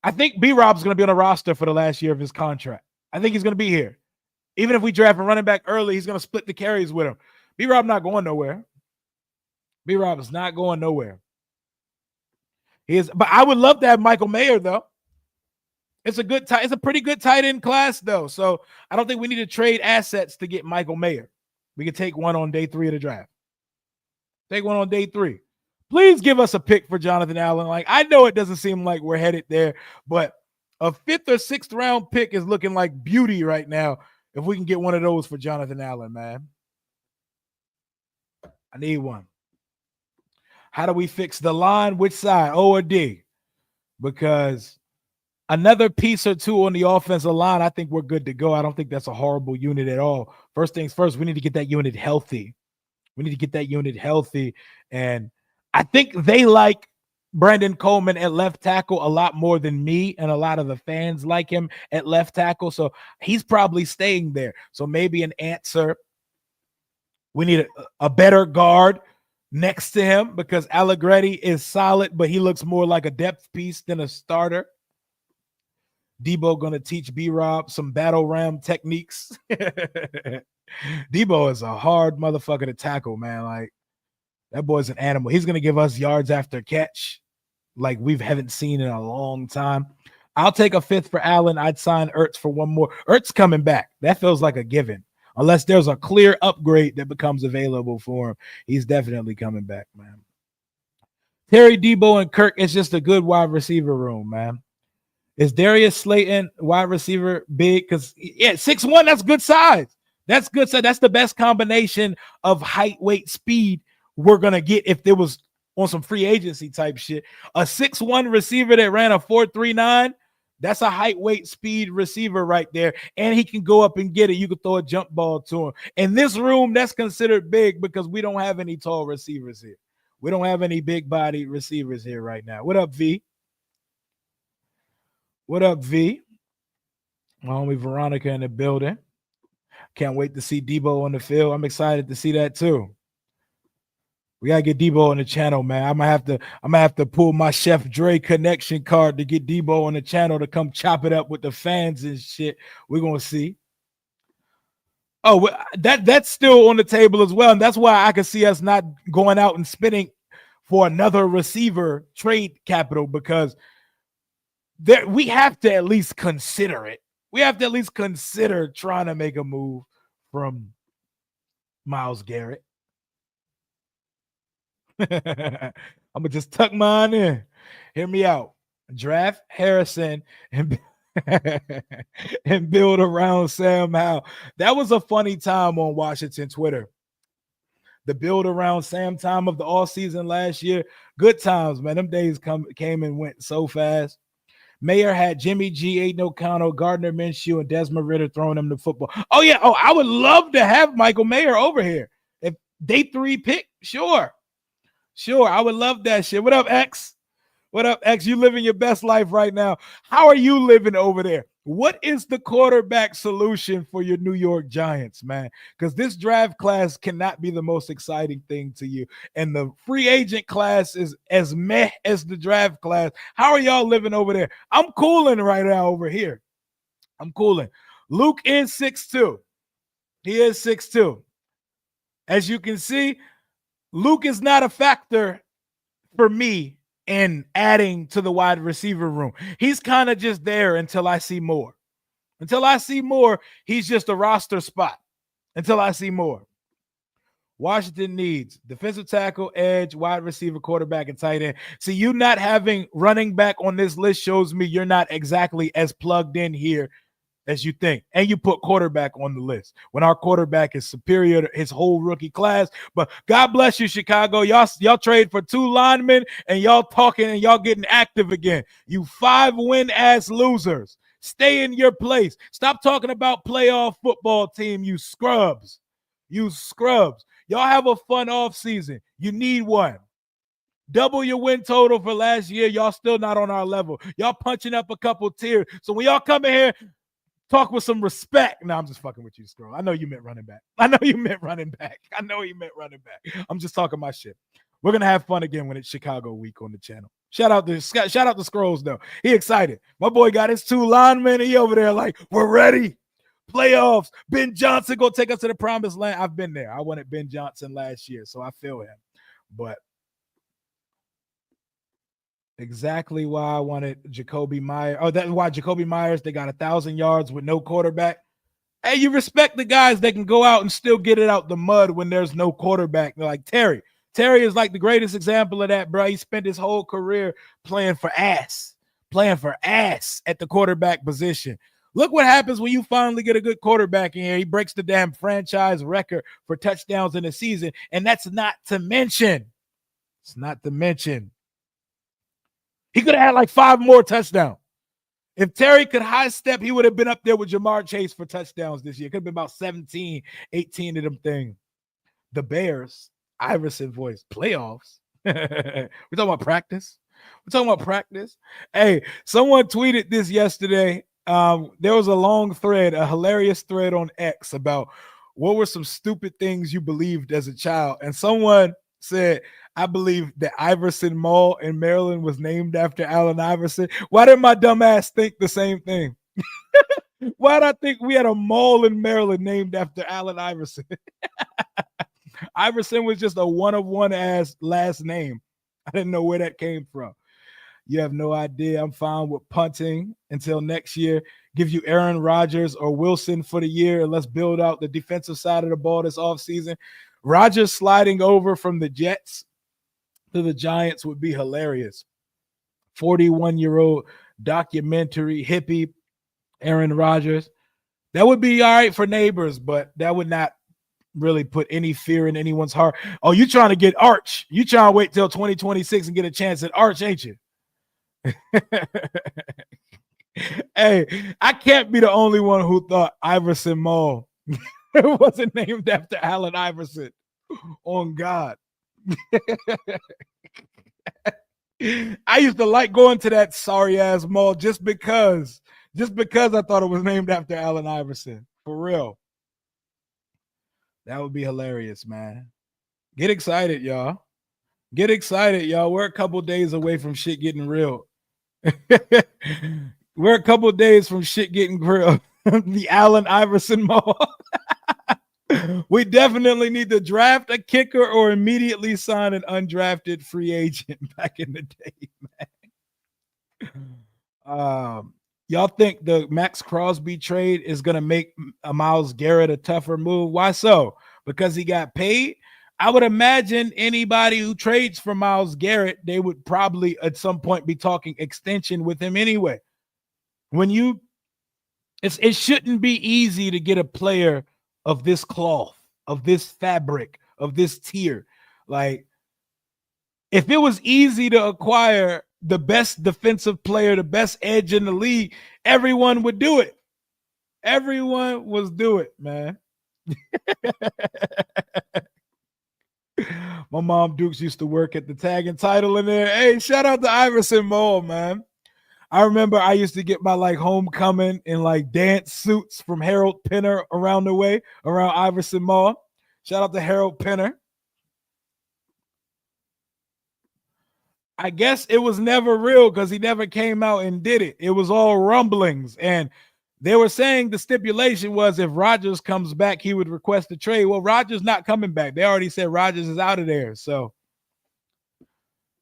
I think B-Rob's going to be on the roster for the last year of his contract. I think he's going to be here. Even if we draft a running back early, he's going to split the carries with him. B-Rob not going nowhere. B-Rob is not going nowhere. But I would love to have Michael Mayer, though. It's a pretty good tight end class, though. So I don't think we need to trade assets to get Michael Mayer. We could take one on day 3 of the draft. Take one on day 3. Please give us a pick for Jonathan Allen. Like, I know it doesn't seem like we're headed there, but a 5th or 6th round pick is looking like beauty right now if we can get one of those for Jonathan Allen, man. I need one. How do we fix the line? Which side, O or D? Because another piece or two on the offensive line, I think we're good to go. I don't think that's a horrible unit at all. First things first, we need to get that unit healthy. And I think they like Brandon Coleman at left tackle a lot more than me, and a lot of the fans like him at left tackle. So he's probably staying there. So maybe an answer. We need a better guard next to him, because Allegretti is solid, but he looks more like a depth piece than a starter. Debo going to teach B-Rob some battle ram techniques. Debo is a hard motherfucker to tackle, man. Like, that boy's an animal. He's going to give us yards after catch like we haven't seen in a long time. I'll take a 5th for Allen. I'd sign Ertz for one more. Ertz coming back. That feels like a given. Unless there's a clear upgrade that becomes available for him. He's definitely coming back, man. Terry, Debo, and Kirk, it's just a good wide receiver room, man. Is Darius Slayton wide receiver big? Because, 6'1", that's good size. That's good size. That's the best combination of height, weight, speed we're going to get if there was on some free agency type shit. A 6'1" receiver that ran a 4.39, that's a height, weight, speed receiver right there. And he can go up and get it. You can throw a jump ball to him. In this room, that's considered big because we don't have any tall receivers here. We don't have any big body receivers here right now. What up, V? What up, V? My homie Veronica in the building. Can't wait to see Debo on the field. I'm excited to see that too. We gotta get Debo on the channel, man. I'm gonna have to pull my Chef Dre connection card to get Debo on the channel to come chop it up with the fans and shit. We're gonna see. Oh, that's still on the table as well, and that's why I can see us not going out and spending for another receiver trade capital, because we have to at least consider it. We have to at least consider trying to make a move from Myles Garrett. I'm gonna just tuck mine in. Hear me out. Draft Harrison and and build around Sam Howell. That was a funny time on Washington Twitter. The build around Sam time of the offseason last year. Good times, man. Them days came and went so fast. Mayer had Jimmy G, Aiden O'Connell, Gardner Minshew, and Desmond Ridder throwing them the football. Oh, yeah. Oh, I would love to have Michael Mayer over here. If day 3 pick, sure. I would love that shit. What up, X? What up, X? You living your best life right now. How are you living over there? What is the quarterback solution for your New York Giants, man? Because this draft class cannot be the most exciting thing to you. And the free agent class is as meh as the draft class. How are y'all living over there? I'm cooling right now over here. I'm cooling. Luke is 6'2". He is 6'2". As you can see, Luke is not a factor for me in adding to the wide receiver room. He's kind of just there until I see more. Until I see more, he's just a roster spot. Until I see more. Washington needs defensive tackle, edge, wide receiver, quarterback, and tight end. See, you not having running back on this list shows me you're not exactly as plugged in here as you think. And you put quarterback on the list when our quarterback is superior to his whole rookie class. But God bless you, Chicago. Y'all trade for 2 linemen and y'all talking and y'all getting active again. You 5-win ass losers. Stay in your place. Stop talking about playoff football team, you scrubs. You scrubs. Y'all have a fun offseason. You need one. Double your win total for last year. Y'all still not on our level. Y'all punching up a couple tiers. So when y'all come in here, talk with some respect. No, I'm just fucking with you, Scroll. I know you meant running back. I know you meant running back. I'm just talking my shit. We're gonna have fun again when it's Chicago week on the channel. Shout out to Scrolls though. He excited. My boy got his 2 linemen. He over there like, we're ready. Playoffs. Ben Johnson gonna take us to the promised land. I've been there. I wanted Ben Johnson last year, so I feel him. But exactly why I wanted Jacoby Myers. Oh, that's why Jacoby Myers, they got 1,000 yards with no quarterback. Hey, you respect the guys that can go out and still get it out the mud when there's no quarterback. Like Terry. Terry is like the greatest example of that, bro. He spent his whole career playing for ass at the quarterback position. Look what happens when you finally get a good quarterback in here. He breaks the damn franchise record for touchdowns in a season. And that's not to mention. It's not to mention. He could have had like 5 more touchdowns. If Terry could high step, he would have been up there with Jamar Chase for touchdowns this year. It could have been about 17, 18 of them things. The Bears, Iverson voice, playoffs. We're talking about practice. Hey, someone tweeted this yesterday. There was a long thread, a hilarious thread on X about what were some stupid things you believed as a child. And someone said, I believe that Iverson Mall in Maryland was named after Allen Iverson. Why did my dumb ass think the same thing? Why did I think we had a mall in Maryland named after Allen Iverson? Iverson was just a one-of-one ass last name. I didn't know where that came from. You have no idea. I'm fine with punting until next year. Give you Aaron Rodgers or Wilson for the year, and let's build out the defensive side of the ball this offseason. Rodgers sliding over from the Jets to the Giants would be hilarious. 41-year-old documentary hippie Aaron Rodgers. That would be all right for neighbors, but that would not really put any fear in anyone's heart. Oh, you trying to get Arch. You trying to wait till 2026 and get a chance at Arch, ain't you? Hey, I can't be the only one who thought Iverson Mall wasn't named after Allen Iverson. On God. I used to like going to that sorry ass mall just because I thought it was named after Allen Iverson. For real. That would be hilarious, man. Get excited, y'all. We're a couple days away from shit getting real. We're a couple days from shit getting real. The Allen Iverson Mall. We definitely need to draft a kicker or immediately sign an undrafted free agent back in the day, man. Y'all think the Max Crosby trade is going to make Myles Garrett a tougher move? Why so? Because he got paid? I would imagine anybody who trades for Myles Garrett, they would probably at some point be talking extension with him anyway. It shouldn't be easy to get a player of this cloth, of this fabric, of this tier. Like, if it was easy to acquire the best defensive player, the best edge in the league, everyone would do it. Everyone would do it, man. My mom Dukes used to work at the Tag and Title in there. Hey, shout out to Iverson Mall, man. I remember I used to get my like homecoming in like dance suits from Harold Pinner around the way, around Iverson Mall. Shout out to Harold Pinner. I guess it was never real because he never came out and did it. It was all rumblings. And they were saying the stipulation was if Rodgers comes back, he would request a trade. Well, Rodgers not coming back. They already said Rodgers is out of there. So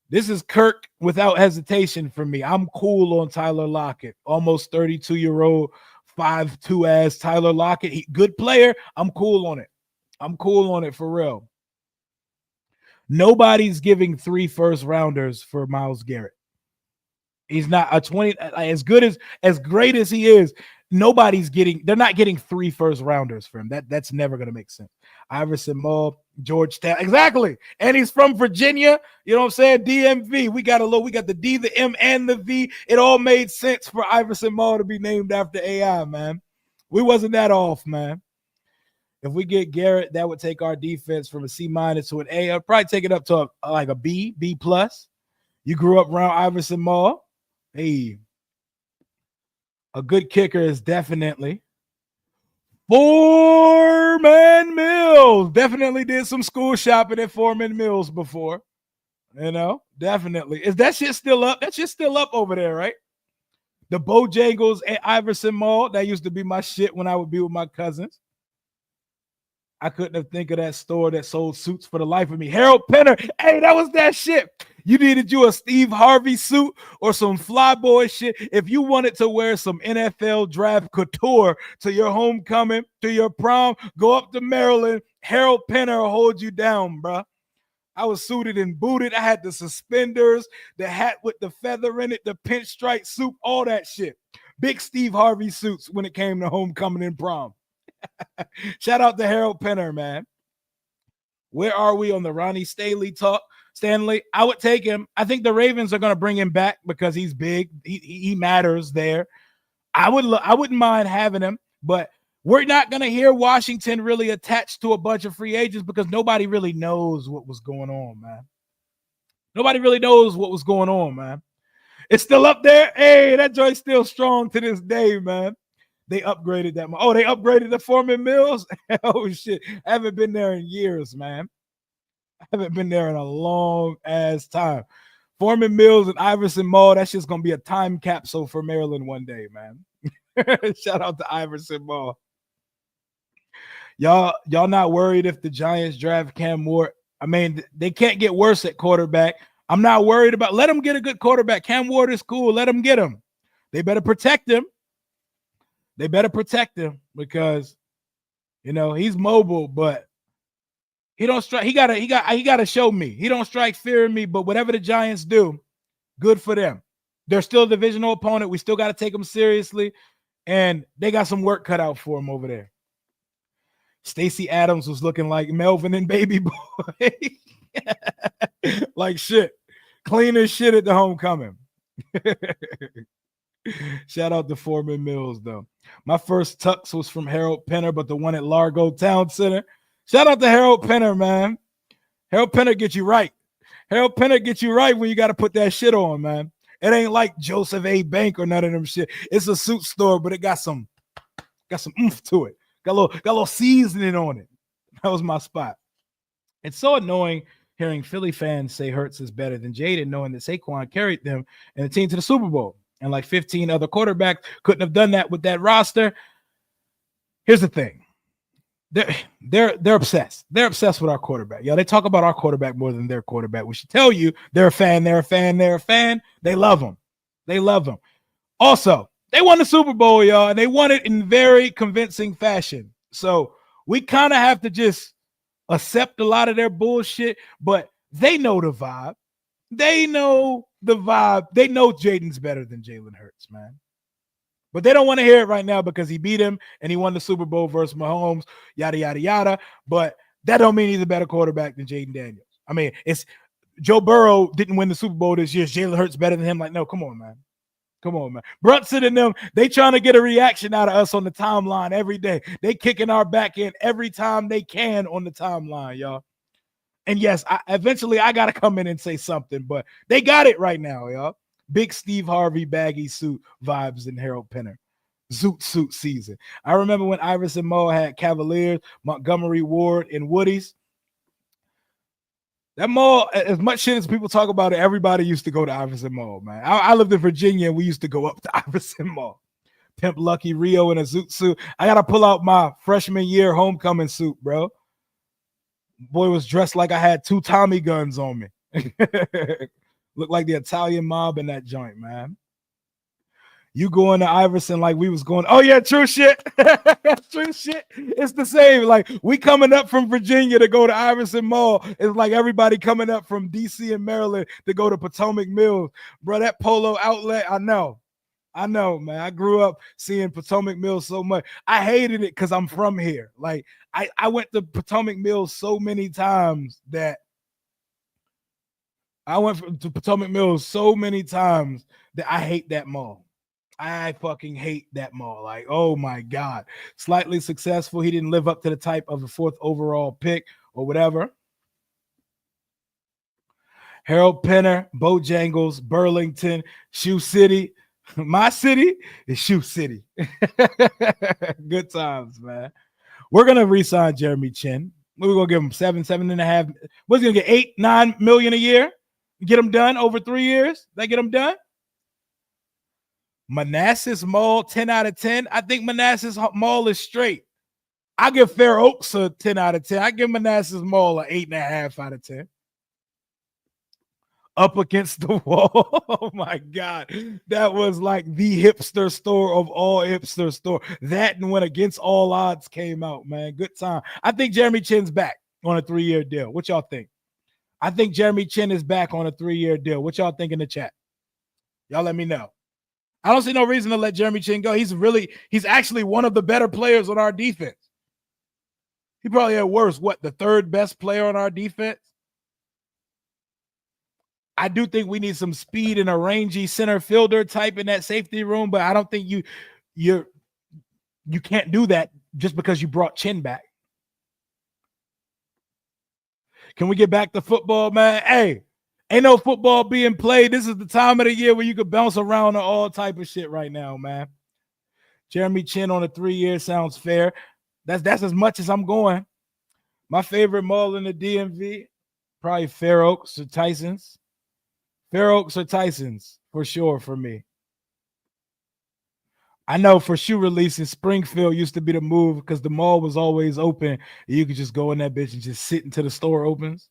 this is Kirk without hesitation for me. I'm cool on Tyler Lockett, almost 32-year-old, 5'2" ass Tyler Lockett. Good player. I'm cool on it. I'm cool on it for real. Nobody's giving 3 first rounders for Myles Garrett. He's not a 20 as great as he is. They're not getting 3 first rounders for him. That's never going to make sense. Iverson Mall, Georgetown. Exactly. And he's from Virginia. You know what I'm saying? DMV. We got the D, the M, and the V. It all made sense for Iverson Mall to be named after AI, man. We wasn't that off, man. If we get Garrett, that would take our defense from a C- to an A. I'll probably take it up to a B, B+. You grew up around Iverson Mall. Hey, a good kicker is definitely Foreman Mills. Definitely did some school shopping at Foreman Mills before. You know, definitely. Is that shit still up? That shit's still up over there, right? The Bojangles at Iverson Mall. That used to be my shit when I would be with my cousins. I couldn't have think of that store that sold suits for the life of me. Harold Pinner. Hey, that was that shit. You needed you a Steve Harvey suit or some flyboy shit. If you wanted to wear some NFL draft couture to your homecoming, to your prom, go up to Maryland. Harold Pinner will hold you down, bro. I was suited and booted. I had the suspenders, the hat with the feather in it, the pinstripe suit, all that shit. Big Steve Harvey suits when it came to homecoming and prom. Shout out to Harold Pinner, man. Where are we on the Ronnie Stanley talk? Stanley, I would take him. I think the Ravens are going to bring him back because he's big. He matters there. I wouldn't mind having him, but we're not going to hear Washington really attached to a bunch of free agents because nobody really knows what was going on, man. Nobody really knows what was going on, man. It's still up there. Hey, that joint's still strong to this day, man. They upgraded that. Oh, they upgraded the Foreman Mills? Oh, shit. I haven't been there in years, man. I haven't been there in a long ass time. Foreman Mills and Iverson Mall, that's just going to be a time capsule for Maryland one day, man. Shout out to Iverson Mall. Y'all not worried if the Giants draft Cam Ward? I mean, they can't get worse at quarterback. I'm not worried about. Let them get a good quarterback. Cam Ward is cool. Let them get him. They better protect him. They better protect him because, you know, he's mobile, but he don't strike. He gotta show me. He don't strike fear in me, but whatever the Giants do, good for them. They're still a divisional opponent. We still got to take them seriously, and they got some work cut out for them over there. Stacey Adams was looking like Melvin and Baby Boy. Like shit. Clean as shit at the homecoming. Shout out to Foreman Mills, though. My first tux was from Harold Pinner, but the one at Largo Town Center. Shout out to Harold Pinner, man. Harold Pinner get you right. Harold Pinner get you right when you got to put that shit on, man. It ain't like Joseph A. Bank or none of them shit. It's a suit store, but it got some oomph to it. Got a little seasoning on it. That was my spot. It's so annoying hearing Philly fans say Hurts is better than Jaden, knowing that Saquon carried them and the team to the Super Bowl. And like 15 other quarterbacks couldn't have done that with that roster. Here's the thing. They're obsessed. They're obsessed with our quarterback. They talk about our quarterback more than their quarterback. We should tell you they're a fan. They're a fan. They're a fan. They love him. They love him. Also, they won the Super Bowl, y'all, and they won it in very convincing fashion. So we kind of have to just accept a lot of their bullshit, but they know the vibe. They know the vibe. They know Jaden's better than Jalen Hurts, man. But they don't want to hear it right now because he beat him and he won the Super Bowl versus Mahomes, yada, yada, yada. But that don't mean he's a better quarterback than Jaden Daniels. I mean, it's Joe Burrow didn't win the Super Bowl this year. Is Jalen Hurts better than him? Like, no, come on, man. Come on, man. Brunson and them, they trying to get a reaction out of us on the timeline every day. They kicking our back end every time they can on the timeline, y'all. And yes, eventually I got to come in and say something, but they got it right now, y'all. Big Steve Harvey baggy suit vibes in Harold Penner. Zoot suit season. I remember when Iverson Mall had Cavaliers, Montgomery Ward, and Woody's. That mall, as much shit as people talk about it, everybody used to go to Iverson Mall, man. I lived in Virginia, and we used to go up to Iverson Mall. Pimp Lucky Rio in a zoot suit. I got to pull out my freshman year homecoming suit, bro. Boy was dressed like I had 2 Tommy guns on me. Looked like the Italian mob in that joint, man. You going to Iverson like we was going, oh yeah, true shit. True shit. It's the same. Like we coming up from Virginia to go to Iverson Mall. It's like everybody coming up from DC and Maryland to go to Potomac Mills. Bro, that Polo outlet, I know, man. I grew up seeing Potomac Mills so much. I hated it because I'm from here. Like I went to Potomac Mills so many times that I hate that mall. I fucking hate that mall. Like, oh my God. Slightly successful. He didn't live up to the type of a 4th overall pick or whatever. Harold Penner, Bojangles, Burlington, Shoe City. My city is Shoe City. Good times, man. We're going to re-sign Jeremy Chin. We're going to give him 7.5. What's he going to get? 8, 9 million a year? Get him done over 3 years? They get him done? Manassas Mall, 10 out of 10. I think Manassas Mall is straight. I give Fair Oaks a 10 out of 10. I give Manassas Mall an 8.5 out of 10. Up against the wall. Oh my God. That was like the hipster store of all hipster store. That and when Against All Odds came out, man. Good time. I think Jeremy Chin's back on a 3-year deal. What y'all think? I think Jeremy Chin is back on a 3-year deal. What y'all think in the chat? Y'all let me know. I don't see no reason to let Jeremy Chin go. He's actually one of the better players on our defense. He probably at worst, the 3rd best player on our defense? I do think we need some speed and a rangy center fielder type in that safety room, but I don't think you can't do that just because you brought Chin back. Can we get back to football, man? Hey, ain't no football being played. This is the time of the year where you could bounce around on all type of shit right now, man. Jeremy Chin on a 3-year sounds fair. That's as much as I'm going. My favorite mall in the DMV, probably Fair Oaks or Tyson's. Fair Oaks or Tyson's for sure for me. I know for shoe releases, Springfield used to be the move because the mall was always open. You could just go in that bitch and just sit until the store opens.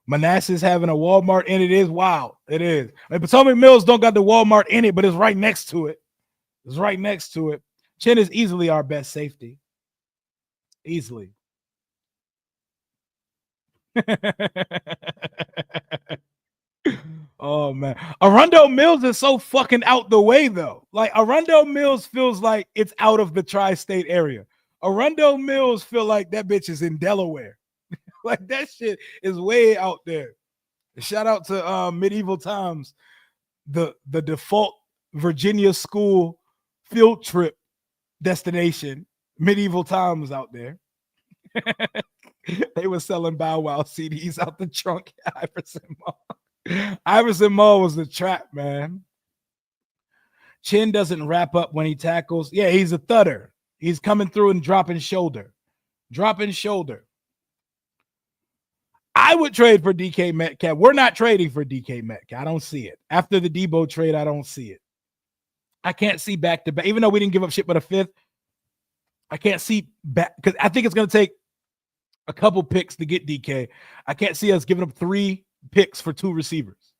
Manassas having a Walmart in it is wild. It is. Like Potomac Mills don't got the Walmart in it, but it's right next to it. It's right next to it. Chin is easily our best safety. Easily. Oh man, Arundel Mills is so fucking out the way though. Like Arundel Mills feels like it's out of the tri-state area. Arundel Mills feel like that bitch is in Delaware. Like that shit is way out there. Shout out to Medieval Times, the default Virginia school field trip destination. Medieval Times out there. They were selling Bow Wow CDs out the trunk at Iverson Mall. Iverson Mall was the trap, man. Chin doesn't wrap up when he tackles. Yeah, he's a thudder. He's coming through and dropping shoulder. Dropping shoulder. I would trade for DK Metcalf. We're not trading for DK Metcalf. I don't see it. After the Debo trade, I don't see it. I can't see back to back. Even though we didn't give up shit but a 5th, I can't see back because I think it's going to take a couple picks to get DK. I can't see us giving up 3 picks for 2 receivers.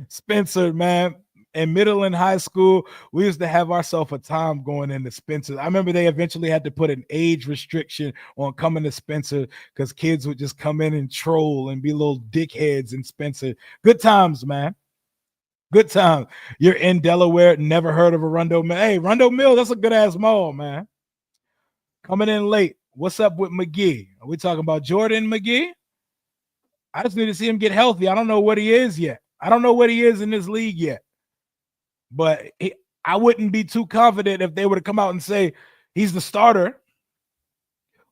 Spencer, man. In middle and high school, we used to have ourselves a time going into Spencer. I remember they eventually had to put an age restriction on coming to Spencer because kids would just come in and troll and be little dickheads in Spencer. Good times, man. Good times. You're in Delaware, never heard of Arundel Mill. Hey, Arundel Mill, that's a good-ass mall, man. Coming in late. What's up with McGee? Are we talking about Jordan McGee? I just need to see him get healthy. I don't know what he is yet. I don't know what he is in this league yet. But I wouldn't be too confident if they were to come out and say he's the starter.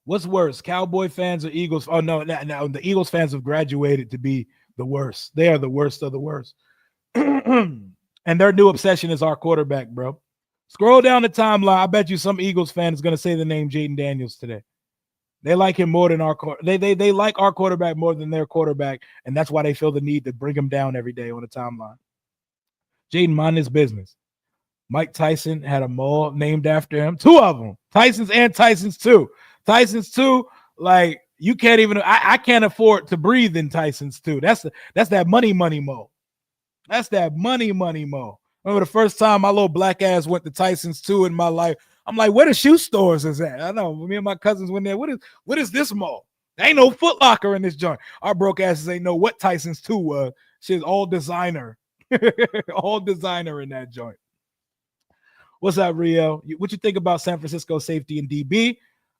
What's worse, Cowboy fans or Eagles? Oh, no, the Eagles fans have graduated to be The worst. They are the worst of the worst. And their new obsession is our quarterback, bro. Scroll down the timeline. I bet you some Eagles fan is going to say the name Jaden Daniels today. They like him more than they like our quarterback more than their quarterback, and that's why they feel the need to bring him down every day on the timeline. Jaden, mind his business. Mike Tyson had a mall named after him. 2 of them. Tyson's and Tyson's 2. Tyson's 2, like you can't even I can't afford to breathe in Tyson's 2. That's that money mo. That's that money mo. Remember the first time my little black ass went to Tyson's 2 in my life. I'm like, where the shoe stores is at? I know. Me and my cousins went there. What is this mall? There ain't no Foot Locker in this joint. Our broke asses ain't know what Tyson's 2 was. Shit's all designer. All designer in that joint. What's up, Rio? What you think about San Francisco safety and DB?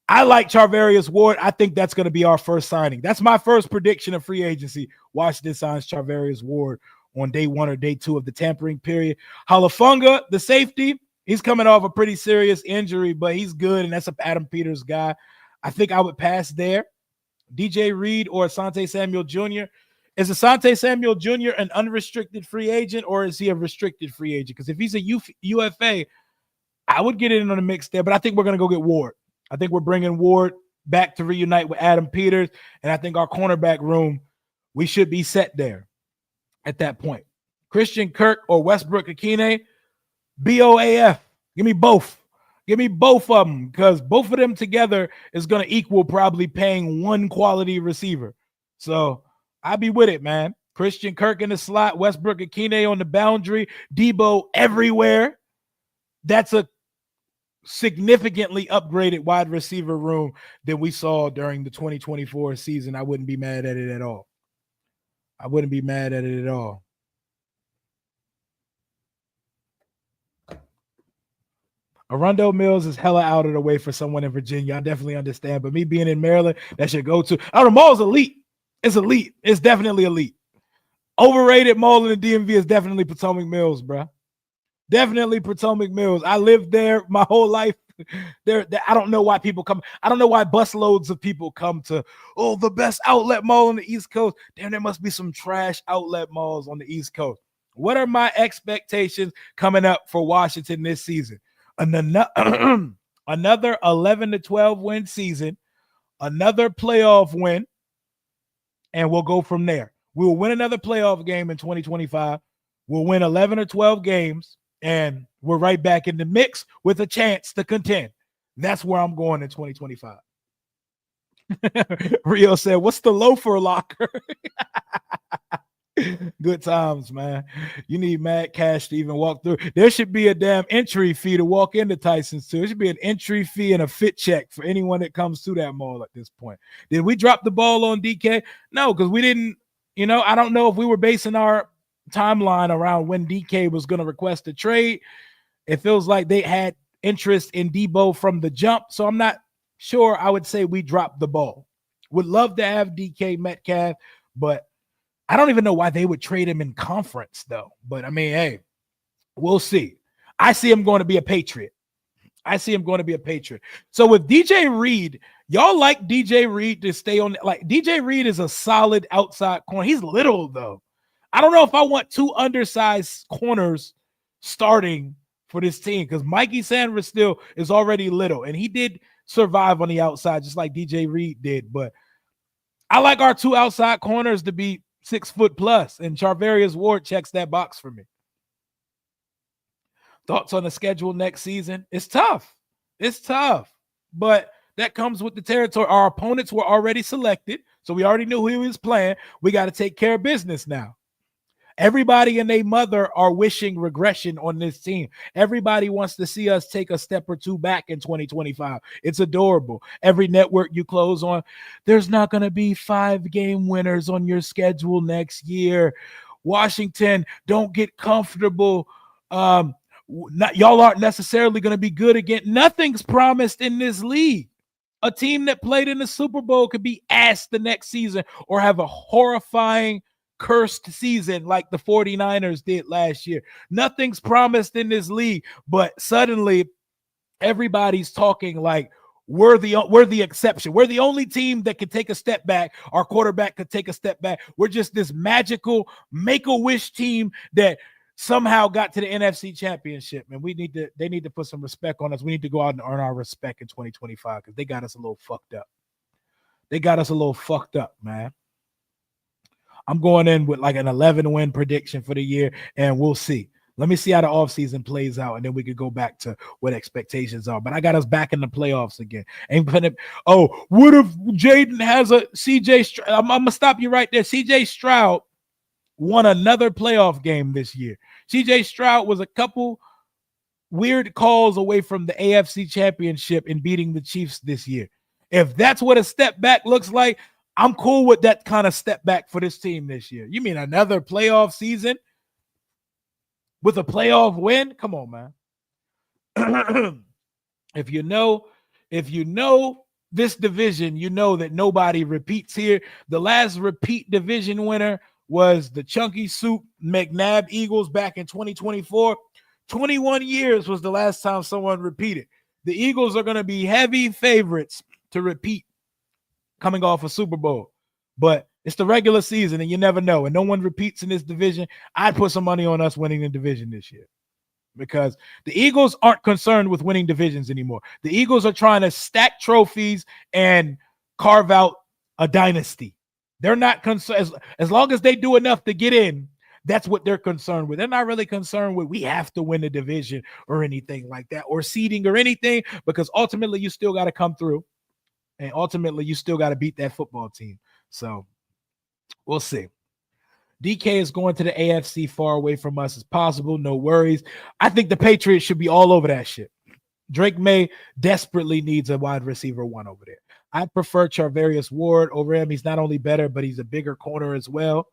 I like Charvarius Ward. I think that's going to be our first signing. That's my first prediction of free agency. Washington signs Charvarius Ward on day 1 or day 2 of the tampering period. Halafunga, the safety, he's coming off a pretty serious injury, but he's good, and that's an Adam Peters guy. I think I would pass there. DJ Reed or Asante Samuel Jr. Is Asante Samuel Jr. an unrestricted free agent, or is he a restricted free agent? Because if he's a UFA, I would get in on the mix there, but I think we're going to go get Ward. I think we're bringing Ward back to reunite with Adam Peters, and I think our cornerback room, we should be set there at that point. Christian Kirk or Westbrook Akine, BOAF. Give me both. Give me both of them, because both of them together is going to equal probably paying 1 quality receiver. So I'll be with it, man. Christian Kirk in the slot, Westbrook Akine on the boundary, Debo everywhere. That's a significantly upgraded wide receiver room that we saw during the 2024 season. I wouldn't be mad at it at all. I wouldn't be mad at it at all. Arundo Mills is hella out of the way for someone in Virginia. I definitely understand. But me being in Maryland, that should go to. Oh, the mall's elite. It's elite. It's definitely elite. Overrated mall in the DMV is definitely Potomac Mills, bro. Definitely Potomac Mills. I lived there my whole life. There, I don't know why people come. I don't know why busloads of people come to, the best outlet mall on the East Coast. Damn, there must be some trash outlet malls on the East Coast. What are my expectations coming up for Washington this season? Another 11-12 win season, another playoff win, and we'll go from there. We will win another playoff game in 2025. We'll win 11 or 12 games, and we're right back in the mix with a chance to contend. That's where I'm going in 2025. Rio said, what's the loafer locker? Good times, man. You need mad cash to even walk through. There should be a damn entry fee to walk into Tyson's too. It should be an entry fee and a fit check for anyone that comes to that mall at this point. Did we drop the ball on DK? No, because we didn't, I don't know if we were basing our timeline around when DK was going to request a trade. It feels like they had interest in Debo from the jump, so I'm not sure. I would say we dropped the ball. Would love to have DK Metcalf, but I don't even know why they would trade him in conference, though. But, I mean, hey, we'll see. I see him going to be a Patriot. So with DJ Reed, y'all like DJ Reed to stay on. Like, DJ Reed is a solid outside corner. He's little, though. I don't know if I want 2 undersized corners starting for this team, because Mikey Sanders still is already little, and he did survive on the outside just like DJ Reed did. But I like our 2 outside corners to be 6 foot plus, and Charvarius Ward checks that box for me. Thoughts on the schedule next season? It's tough, but that comes with the territory. Our opponents were already selected, so we already knew who he was playing. We got to take care of business now. Everybody and their mother are wishing regression on this team. Everybody wants to see us take a step or 2 back in 2025. It's adorable. Every network you close on, there's not going to be 5-game winners on your schedule next year. Washington, don't get comfortable. Y'all aren't necessarily going to be good again. Nothing's promised in this league. A team that played in the Super Bowl could be ass the next season or have a horrifying cursed season like the 49ers did last year. Nothing's promised in this league, but suddenly everybody's talking like We're the exception. We're the only team that can take a step back. Our quarterback could take a step back. We're just this magical make-a-wish team that somehow got to the NFC Championship. And they need to put some respect on us. We need to go out and earn our respect in 2025 because they got us a little fucked up. They got us a little fucked up, man. I'm going in with like an 11-win prediction for the year, and we'll see. Let me see how the offseason plays out, and then we could go back to what expectations are. But I got us back in the playoffs again. What if Jaden has a CJ Stroud? I'm going to stop you right there. CJ Stroud won another playoff game this year. CJ Stroud was a couple weird calls away from the AFC Championship in beating the Chiefs this year. If that's what a step back looks like, I'm cool with that kind of step back for this team this year. You mean another playoff season with a playoff win? Come on, man. If you know this division, you know that nobody repeats here. The last repeat division winner was the Chunky Soup McNabb Eagles back in 2024. 21 years was the last time someone repeated. The Eagles are going to be heavy favorites to repeat coming off a Super Bowl. But it's the regular season, and you never know. And no one repeats in this division. I'd put some money on us winning the division this year because the Eagles aren't concerned with winning divisions anymore. The Eagles are trying to stack trophies and carve out a dynasty. They're not concerned. As long as they do enough to get in, that's what they're concerned with. They're not really concerned with we have to win the division or anything like that or seeding or anything because ultimately you still got to come through. And ultimately, you still got to beat that football team. So we'll see. DK is going to the AFC far away from us as possible. No worries. I think the Patriots should be all over that shit. Drake May desperately needs a wide receiver one over there. I prefer Charvarius Ward over him. He's not only better, but he's a bigger corner as well.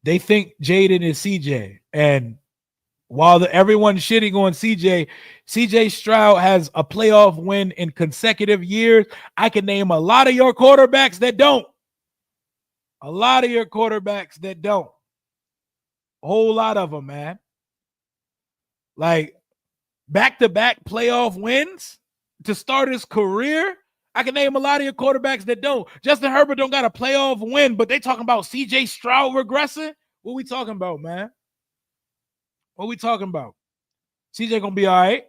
They think Jaden is CJ. And while everyone's shitting on CJ Stroud has a playoff win in consecutive years. I can name a lot of your quarterbacks that don't. A lot of your quarterbacks that don't. A whole lot of them, man. Like back-to-back playoff wins to start his career. I can name a lot of your quarterbacks that don't. Justin Herbert don't got a playoff win, but they talking about CJ Stroud regressing. What we talking about, man? What we talking about? CJ gonna be all right.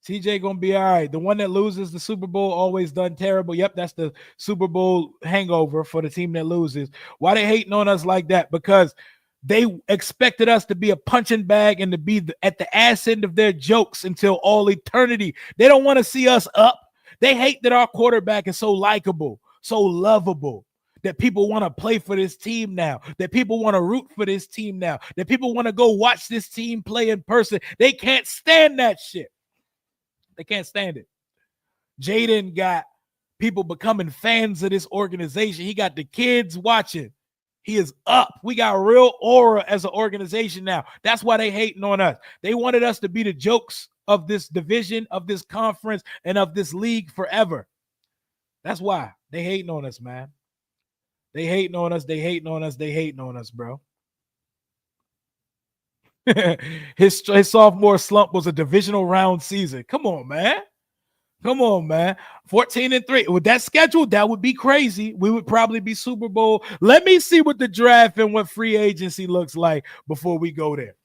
CJ gonna be all right. The one that loses the Super Bowl always done terrible. Yep, that's the Super Bowl hangover for the team that loses. Why they hating on us like that? Because they expected us to be a punching bag and to be at the ass end of their jokes until all eternity. They don't want to see us up. They hate that our quarterback is so likable, so lovable. That people want to play for this team now, that people want to root for this team now, that people want to go watch this team play in person. They can't stand that shit. They can't stand it. Jaden got people becoming fans of this organization. He got the kids watching. He is up. We got real aura as an organization now. That's why they hating on us. They wanted us to be the jokes of this division, of this conference, and of this league forever. That's why they hating on us, man. They hating on us. They hating on us. They hating on us, bro. his sophomore slump was a divisional round season. Come on, man. Come on, man. 14-3. With that schedule, that would be crazy. We would probably be Super Bowl. Let me see what the draft and what free agency looks like before we go there.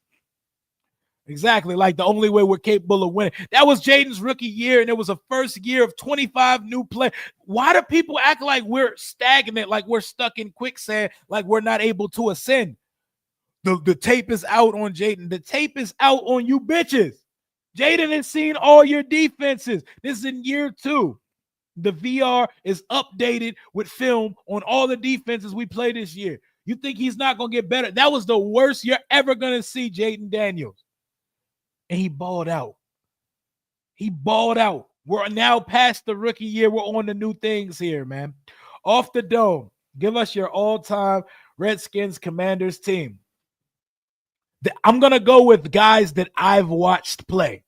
Exactly. Like the only way we're capable of winning. That was Jaden's rookie year, and it was a first year of 25 new players. Why do people act like we're stagnant, like we're stuck in quicksand, like we're not able to ascend? The tape is out on Jaden. The tape is out on you bitches. Jaden has seen all your defenses. This is in year 2. The VR is updated with film on all the defenses we play this year. You think he's not going to get better? That was the worst you're ever going to see Jaden Daniels. And he balled out. He balled out. We're now past the rookie year. We're on the new things here, man. Off the dome, give us your all-time Redskins Commanders team. I'm going to go with guys that I've watched play.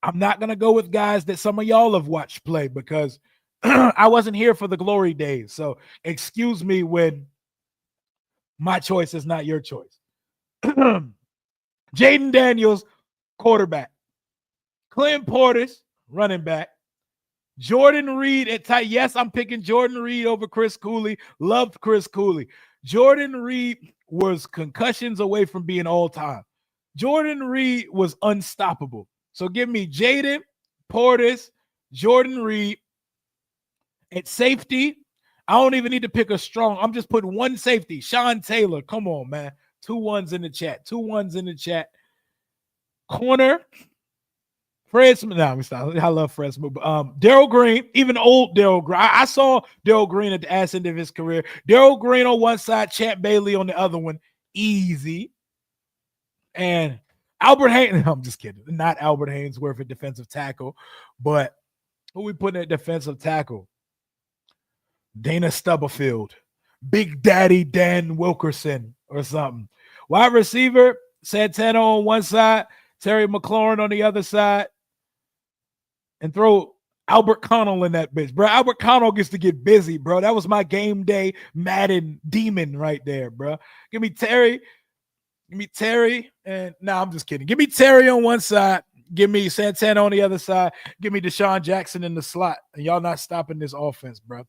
I'm not going to go with guys that some of y'all have watched play because I wasn't here for the glory days. So excuse me when my choice is not your choice. Jaden Daniels, quarterback. Clint Portis, running back. Jordan Reed at tight. Yes, I'm picking Jordan Reed over Chris Cooley. Loved Chris Cooley. Jordan Reed was concussions away from being all-time. Jordan Reed was unstoppable. So give me Jaden, Portis, Jordan Reed. At safety, I don't even need to pick a strong. I'm just putting one safety. Sean Taylor. Come on, man. 2 1s in the chat. 2 1s in the chat. Corner. Fred Smith. No, I love Fred Smith. Darryl Green, even old Darryl Green. I saw Darryl Green at the ass end of his career. Darryl Green on one side, Champ Bailey on the other one. Easy. And Albert Haynes. I'm just kidding. Not Albert Haynesworth at defensive tackle. But who we putting at defensive tackle? Dana Stubblefield. Big Daddy Dan Wilkerson or something. Wide receiver, Santana on one side, Terry McLaurin on the other side. And throw Albert Connell in that bitch, bro. Albert Connell gets to get busy, bro. That was my game day Madden demon right there, bro. Give me Terry. And no, I'm just kidding. Give me Terry on one side. Give me Santana on the other side. Give me Deshaun Jackson in the slot. And y'all not stopping this offense, bro.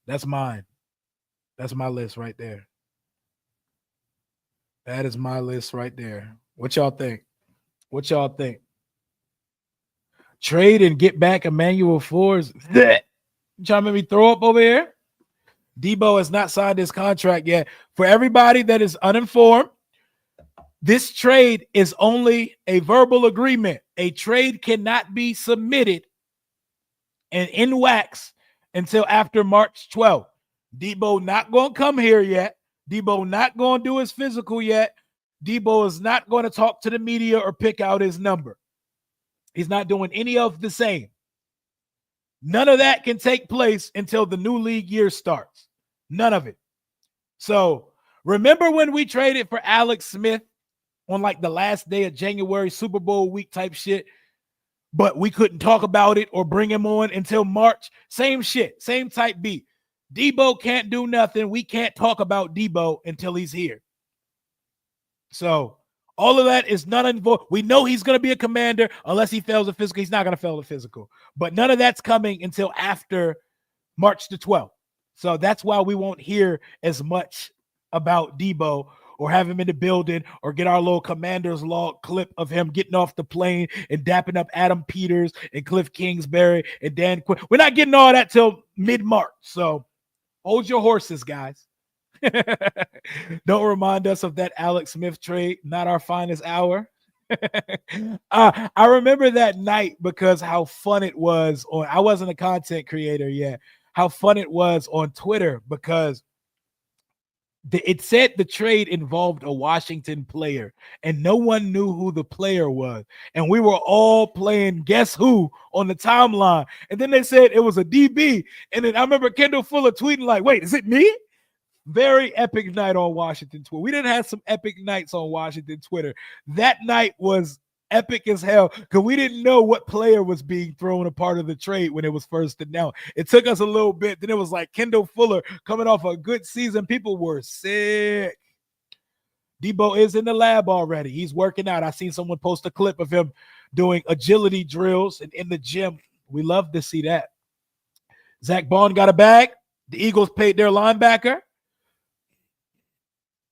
That's mine. That's my list right there. That is my list right there. What y'all think? Trade and get back Emmanuel Forbes. You trying to make me throw up over here? Debo has not signed his contract yet. For everybody that is uninformed, this trade is only a verbal agreement. A trade cannot be submitted and in wax until after March 12th. Debo not going to come here yet. Debo not going to do his physical yet. Debo is not going to talk to the media or pick out his number. He's not doing any of the same. None of that can take place until the new league year starts. None of it. So remember when we traded for Alex Smith on like the last day of January, Super Bowl week type shit, but we couldn't talk about it or bring him on until March? Same shit, same type beat. Debo can't do nothing. We can't talk about Debo until he's here. So all of that is none and void. We know he's going to be a commander unless he fails the physical. He's not going to fail the physical. But none of that's coming until after March the 12th. So that's why we won't hear as much about Debo or have him in the building or get our little commander's log clip of him getting off the plane and dapping up Adam Peters and Cliff Kingsbury and Dan Quinn. We're not getting all that till mid-March. So hold your horses, guys. Don't remind us of that Alex Smith trade, not our finest hour. I remember that night because how fun it was on, I wasn't a content creator yet, how fun it was on Twitter because it said the trade involved a Washington player and no one knew who the player was. And we were all playing guess who on the timeline. And then they said it was a DB. And then I remember Kendall Fuller tweeting like, wait, is it me? Very epic night on Washington Twitter. We didn't have some epic nights on Washington Twitter. That night was epic as hell because we didn't know what player was being thrown a part of the trade when it was first announced. It took us a little bit. Then it was like Kendall Fuller coming off a good season. People were sick. Debo is in the lab already. He's working out. I seen someone post a clip of him doing agility drills and in the gym. We love to see that. Zach Bond got a bag. The Eagles paid their linebacker.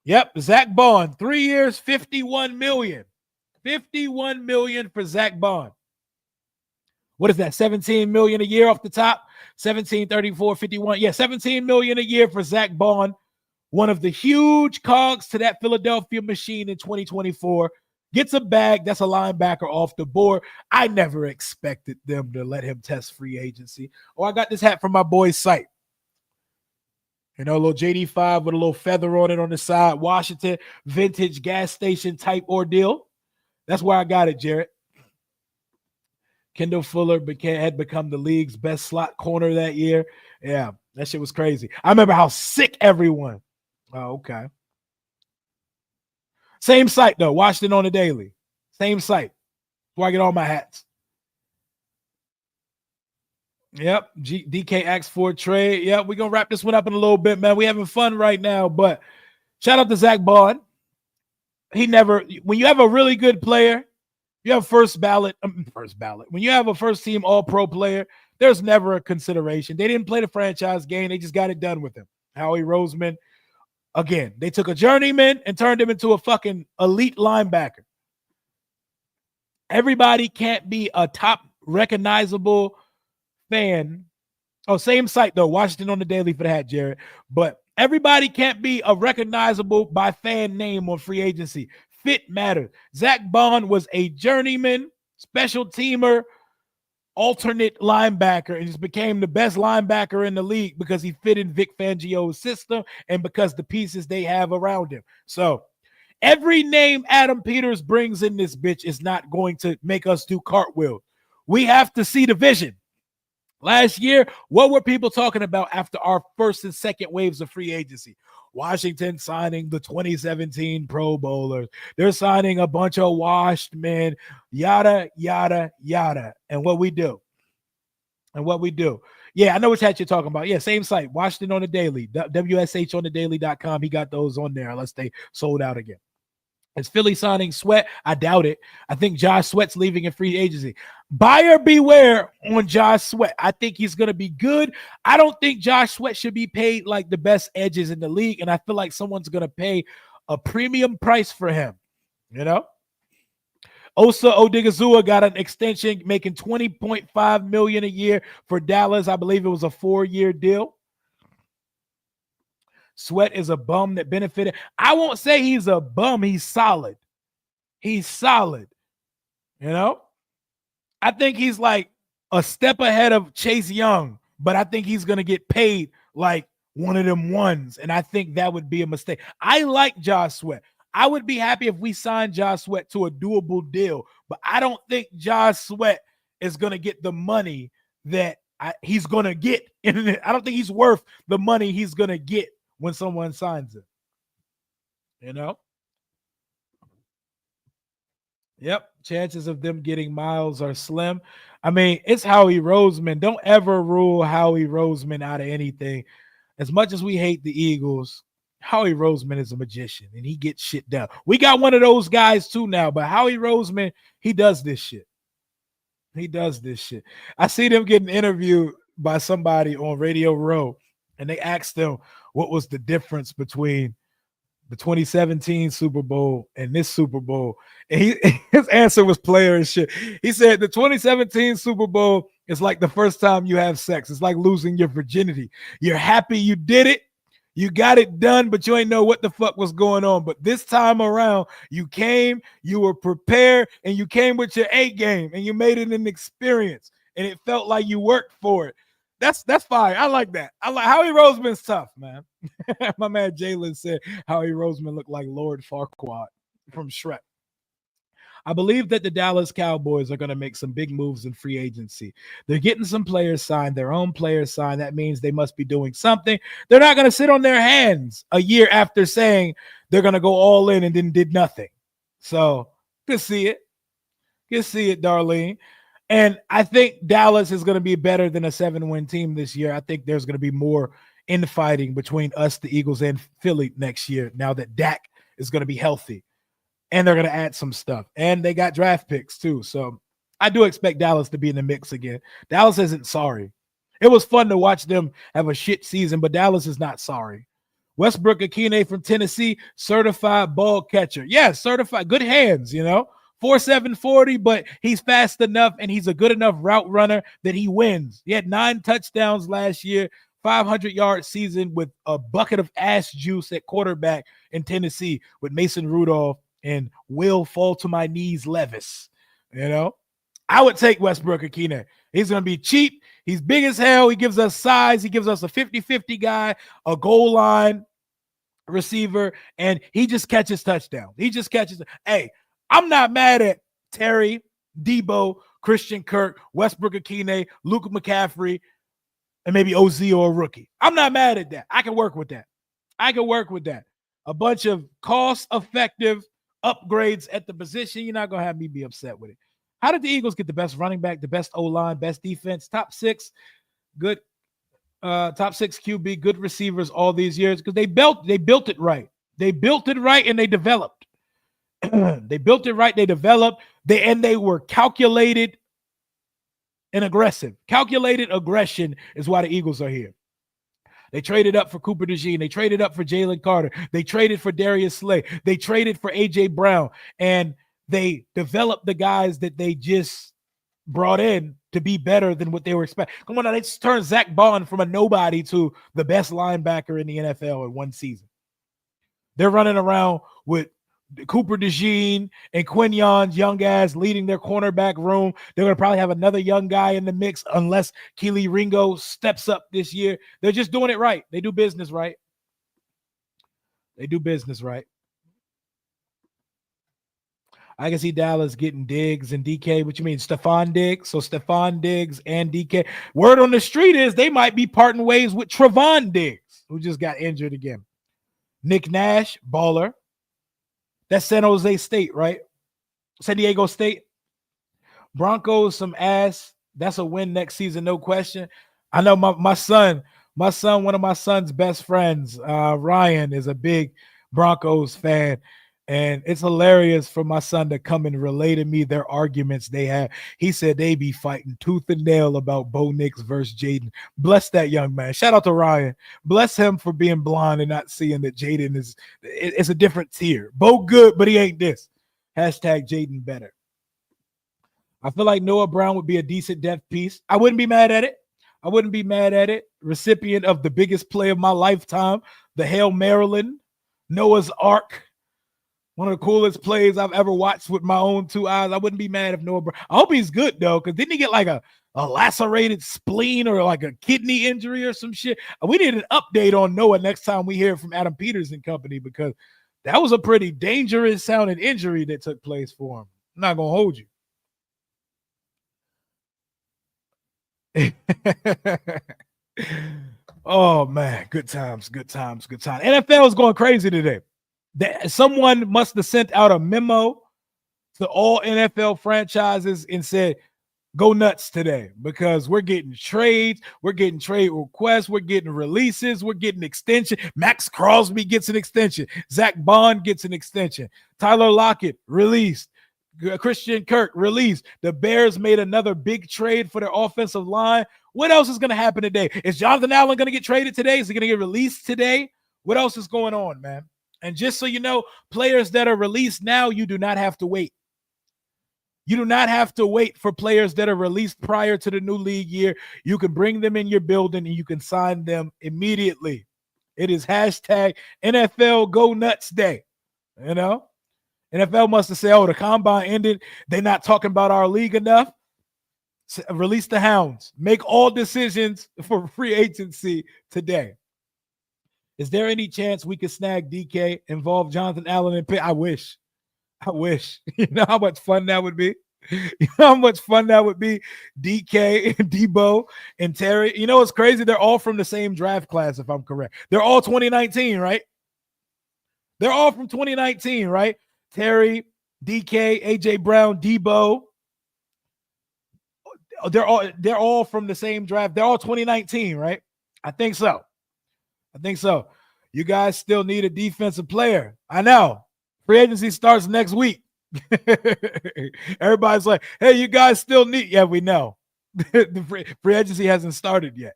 Yep, Zach Bond, 3 years, $51 million. $51 million for Zach Bond. What is that? $17 million a year off the top? 17, 34, 51. Yeah, $17 million a year for Zach Bond. One of the huge cogs to that Philadelphia machine in 2024. Gets a bag. That's a linebacker off the board. I never expected them to let him test free agency. Oh, I got this hat from my boy's site. You know, a little JD5 with a little feather on it on the side. Washington vintage gas station type ordeal. That's where I got it, Jarrett. Kendall Fuller had become the league's best slot corner that year. Yeah, that shit was crazy. I remember how sick everyone. Oh, okay. Same site, though. Washington on the Daily. Same site. Where I get all my hats. Yep, DK asks for a trade. Yep, we're going to wrap this one up in a little bit, man. We're having fun right now, but shout out to Zach Bond. When you have a really good player You have first ballot. When you have a first team all pro player, there's never a consideration. They didn't play the franchise game. They just got it done with him. Howie Roseman, again, they took a journeyman and turned him into a fucking elite linebacker. Everybody can't be a top recognizable fan. Oh, same site though. Washington on the Daily for the hat, Jared. But everybody can't be a recognizable by fan name on free agency. Fit matters. Zach Bond was a journeyman, special teamer, alternate linebacker, and just became the best linebacker in the league because he fit in Vic Fangio's system and because the pieces they have around him. So every name Adam Peters brings in this bitch is not going to make us do cartwheels. We have to see the vision. Last year, what were people talking about after our first and second waves of free agency? Washington signing the 2017 Pro Bowlers. They're signing a bunch of washed men, yada, yada, yada. And what we do. Yeah, I know which hat you're talking about. Yeah, same site, Washington on the Daily, WSHonthedaily.com. He got those on there unless they sold out again. Is Philly signing Sweat? I doubt it. I think Josh Sweat's leaving in free agency. Buyer beware on Josh Sweat. I think he's going to be good. I don't think Josh Sweat should be paid like the best edges in the league, and I feel like someone's going to pay a premium price for him, you know? Osa Odigizua got an extension making $20.5 million a year for Dallas. I believe it was a 4-year deal. Sweat is a bum that benefited. I won't say he's a bum. He's solid. He's solid. You know? I think he's like a step ahead of Chase Young, but I think he's going to get paid like one of them ones, and I think that would be a mistake. I like Josh Sweat. I would be happy if we signed Josh Sweat to a doable deal, but I don't think Josh Sweat is going to get the money that he's going to get. I don't think he's worth the money he's going to get when someone signs it, you know? Yep. Chances of them getting Miles are slim. I mean, it's Howie Roseman. Don't ever rule Howie Roseman out of anything. As much as we hate the Eagles, Howie Roseman is a magician and he gets shit done. We got one of those guys too now, but Howie Roseman, he does this shit. I see them getting interviewed by somebody on Radio Row, and they asked them what was the difference between the 2017 Super Bowl and this Super Bowl. And his answer was player and shit. He said the 2017 Super Bowl is like the first time you have sex. It's like losing your virginity. You're happy you did it. You got it done, but you ain't know what the fuck was going on. But this time around, you came, you were prepared, and you came with your A game, and you made it an experience, and it felt like you worked for it. That's fire. I like that. I like Howie Roseman's tough, man. My man Jalen said Howie Roseman looked like Lord Farquaad from Shrek. I believe that the Dallas Cowboys are going to make some big moves in free agency. They're getting some players signed, their own players signed. That means they must be doing something. They're not going to sit on their hands a year after saying they're going to go all in and then did nothing. So, good to see it. Good to see it, Darlene. And I think Dallas is going to be better than a 7-win team this year. I think there's going to be more infighting between us, the Eagles, and Philly next year now that Dak is going to be healthy. And they're going to add some stuff. And they got draft picks too. So I do expect Dallas to be in the mix again. Dallas isn't sorry. It was fun to watch them have a shit season, but Dallas is not sorry. Westbrook Akine from Tennessee, certified ball catcher. Yeah, certified. Good hands, you know. 4.7 40, but he's fast enough and he's a good enough route runner that he wins. He had 9 touchdowns last year, 500-yard season with a bucket of ass juice at quarterback in Tennessee with Mason Rudolph and Will Fall to My Knees Levis. You know, I would take Westbrook Akine. He's going to be cheap. He's big as hell. He gives us size. He gives us a 50-50 guy, a goal line receiver, and he just catches touchdowns. He just catches. Hey, I'm not mad at Terry, Debo, Christian Kirk, Westbrook Akine, Luka McCaffrey, and maybe OZ or a rookie. I'm not mad at that. I can work with that. A bunch of cost-effective upgrades at the position. You're not going to have me be upset with it. How did the Eagles get the best running back, the best O-line, best defense, top 6, good top 6 QB, good receivers all these years? Because they built it right. They built it right and they developed. They built it right. They developed. They were calculated and aggressive. Calculated aggression is why the Eagles are here. They traded up for Cooper DeJean. They traded up for Jalen Carter. They traded for Darius Slay. They traded for A.J. Brown. And they developed the guys that they just brought in to be better than what they were expecting. Come on now, they just turned Zach Bond from a nobody to the best linebacker in the NFL in one season. They're running around with Cooper DeJean and Quinyon's young ass leading their cornerback room. They're going to probably have another young guy in the mix unless Kelee Ringo steps up this year. They're just doing it right. They do business right. They do business right. I can see Dallas getting Diggs and DK. What you mean, Stephon Diggs? So Stephon Diggs and DK. Word on the street is they might be parting ways with Trevon Diggs, who just got injured again. Nick Nash, baller. That's San Jose State, right? San Diego State. Broncos, some ass. That's a win next season, no question. I know my son, one of my son's best friends, Ryan, is a big Broncos fan. And it's hilarious for my son to come and relay to me their arguments they have. He said they be fighting tooth and nail about Bo Nix versus Jaden. Bless that young man. Shout out to Ryan. Bless him for being blind and not seeing that Jaden it's a different tier. Bo good, but he ain't this. Hashtag Jaden better. I feel like Noah Brown would be a decent depth piece. I wouldn't be mad at it. Recipient of the biggest play of my lifetime, the Hail Maryland, Noah's Ark. One of the coolest plays I've ever watched with my own two eyes. I wouldn't be mad if Noah Brown. I hope he's good, though, because didn't he get like a lacerated spleen or like a kidney injury or some shit? We need an update on Noah next time we hear from Adam Peters and company, because that was a pretty dangerous sounding injury that took place for him. I'm not going to hold you. Oh, man. Good times. NFL is going crazy today. Someone must have sent out a memo to all NFL franchises and said, go nuts today, because we're getting trades, we're getting trade requests, we're getting releases, we're getting extension. Max Crosby gets an extension. Zach Bond gets an extension. Tyler Lockett released. Christian Kirk released. The Bears made another big trade for their offensive line. What else is going to happen today? Is Jonathan Allen going to get traded today? Is he going to get released today? What else is going on, man? And just so you know, players that are released now, you do not have to wait. You do not have to wait for players that are released prior to the new league year. You can bring them in your building and you can sign them immediately. It is hashtag NFL Go Nuts Day. You know, NFL must have said, oh, the combine ended. They're not talking about our league enough. Release the hounds. Make all decisions for free agency today. Is there any chance we could snag DK, involve Jonathan Allen and Pitt? I wish. You know how much fun that would be? DK, Debo, and Terry. You know what's crazy? They're all from the same draft class, if I'm correct. They're all 2019, right? They're all from 2019, right? Terry, DK, AJ Brown, Debo. They're all from the same draft. They're all 2019, right? I think so. You guys still need a defensive player. I know. Free agency starts next week. Everybody's like, hey, you guys still need. Yeah, we know. The free agency hasn't started yet.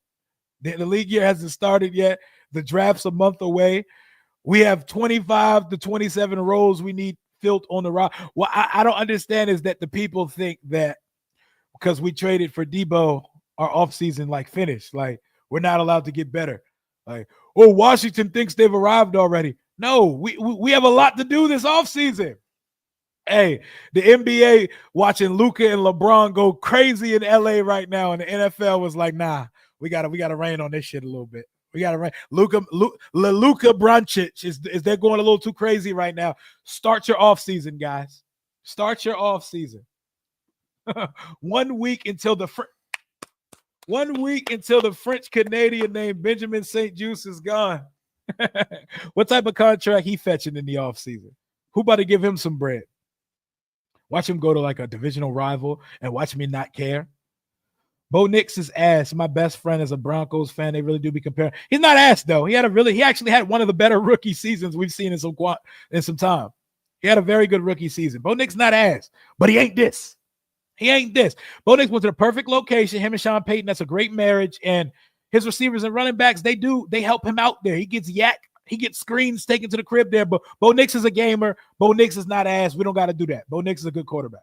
The league year hasn't started yet. The draft's a month away. We have 25 to 27 roles we need filled on the roster. What I don't understand is that the people think that because we traded for Debo, our offseason like finished. Like, we're not allowed to get better. Like, oh, Washington thinks they've arrived already. No, we have a lot to do this offseason. Hey, the NBA watching Luka and LeBron go crazy in LA right now, and the NFL was like, nah, we gotta rain on this shit a little bit. We gotta rain. Luka Doncic is they're going a little too crazy right now. Start your offseason, guys. Start your offseason. 1 week until the French Canadian named Benjamin St. Juste is gone. What type of contract he fetching in the offseason? Who about to give him some bread? Watch him go to like a divisional rival and watch me not care. Bo Nix is ass. My best friend is a Broncos fan. They really do be comparing. He's not ass though. He actually had one of the better rookie seasons we've seen in some time. He had a very good rookie season. Bo Nix not ass, but he ain't this. He ain't this. Bo Nix went to the perfect location. Him and Sean Payton, that's a great marriage. And his receivers and running backs, they help him out there. He gets he gets screens taken to the crib there. But Bo Nix is a gamer. Bo Nix is not ass. We don't got to do that. Bo Nix is a good quarterback.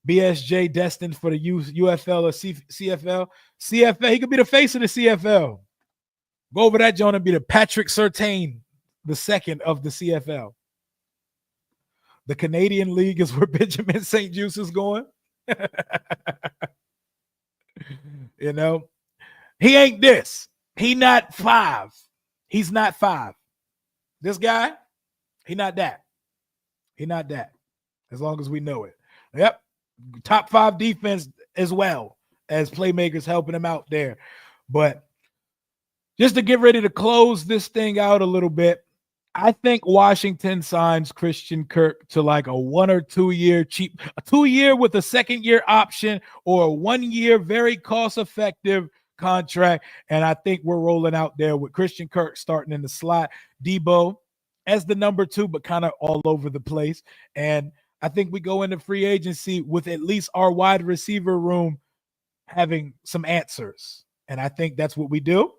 BSJ destined for the UFL or CFL. CFL, he could be the face of the CFL. Go over that, John, and be the Patrick Surtain, the second of the CFL. The Canadian League is where Benjamin St. Juste is going. You know, he ain't this. He not 5. He's not 5. This guy, he not that. He not that. As long as we know it. Yep. Top 5 defense as well as playmakers helping him out there. But just to get ready to close this thing out a little bit, I think Washington signs Christian Kirk to like a 1 or 2 year cheap, a 2 year with a second year option, or a 1 year very cost effective contract. And I think we're rolling out there with Christian Kirk starting in the slot, Debo as the number 2, but kind of all over the place. And I think we go into free agency with at least our wide receiver room having some answers. And I think that's what we do.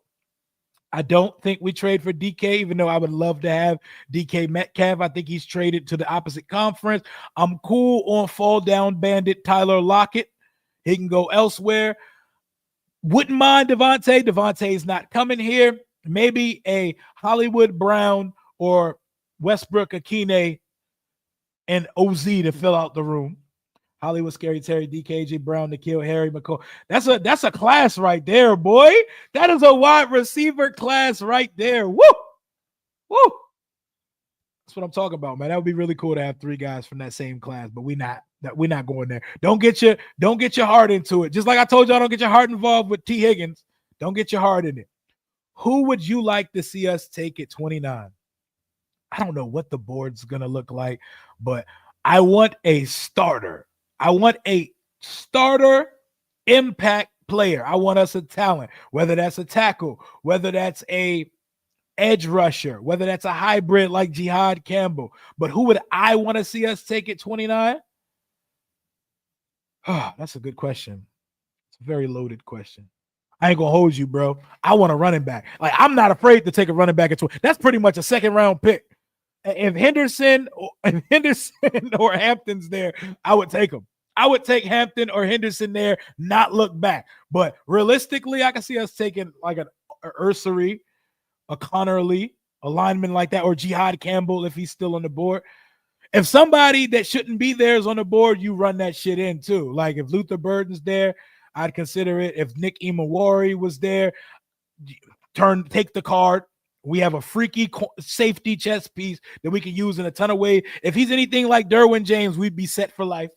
I don't think we trade for DK, even though I would love to have DK Metcalf. I think he's traded to the opposite conference. I'm cool on fall down bandit Tyler Lockett. He can go elsewhere. Wouldn't mind Devontae. Devontae's not coming here. Maybe a Hollywood Brown or Westbrook Akine and OZ to fill out the room. Hollywood Scary Terry, DKJ Brown, Nikhil Harry McCall. That's a class right there, boy. That is a wide receiver class right there. Woo! Woo! That's what I'm talking about, man. That would be really cool to have 3 guys from that same class, but we're not going there. Don't get your heart into it. Just like I told y'all, don't get your heart involved with T. Higgins. Don't get your heart in it. Who would you like to see us take at 29? I don't know what the board's gonna look like, but I want a starter. I want a starter impact player. I want us a talent, whether that's a tackle, whether that's a edge rusher, whether that's a hybrid like Jihad Campbell. But who would I want to see us take at 29? That's a good question. It's a very loaded question. I ain't gonna hold you, bro. I want a running back. Like, I'm not afraid to take a running back at 20. That's pretty much a second round pick. If Henderson or Hampton's there, I would take them. I would take Hampton or Henderson there, not look back. But realistically, I can see us taking like an Ursary, a Connerly, a lineman like that, or Jihad Campbell if he's still on the board. If somebody that shouldn't be there is on the board, you run that shit in too. Like if Luther Burden's there, I'd consider it. If Nick Imawari was there, take the card. We have a freaky safety chess piece that we can use in a ton of ways. If he's anything like Derwin James, we'd be set for life.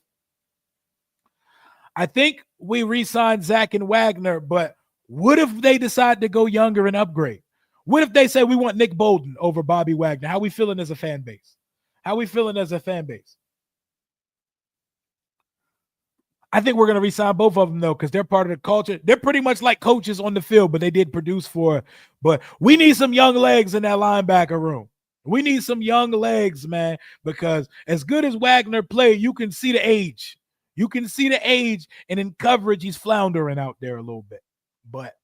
I think we re-signed Zach and Wagner, but what if they decide to go younger and upgrade? What if they say we want Nick Bolden over Bobby Wagner? How we feeling as a fan base? I think we're going to re-sign both of them, though, because they're part of the culture. They're pretty much like coaches on the field, but they did produce for. But we need some young legs in that linebacker room. We need some young legs, man, because as good as Wagner played, you can see the age. You can see the age, and in coverage, he's floundering out there a little bit. But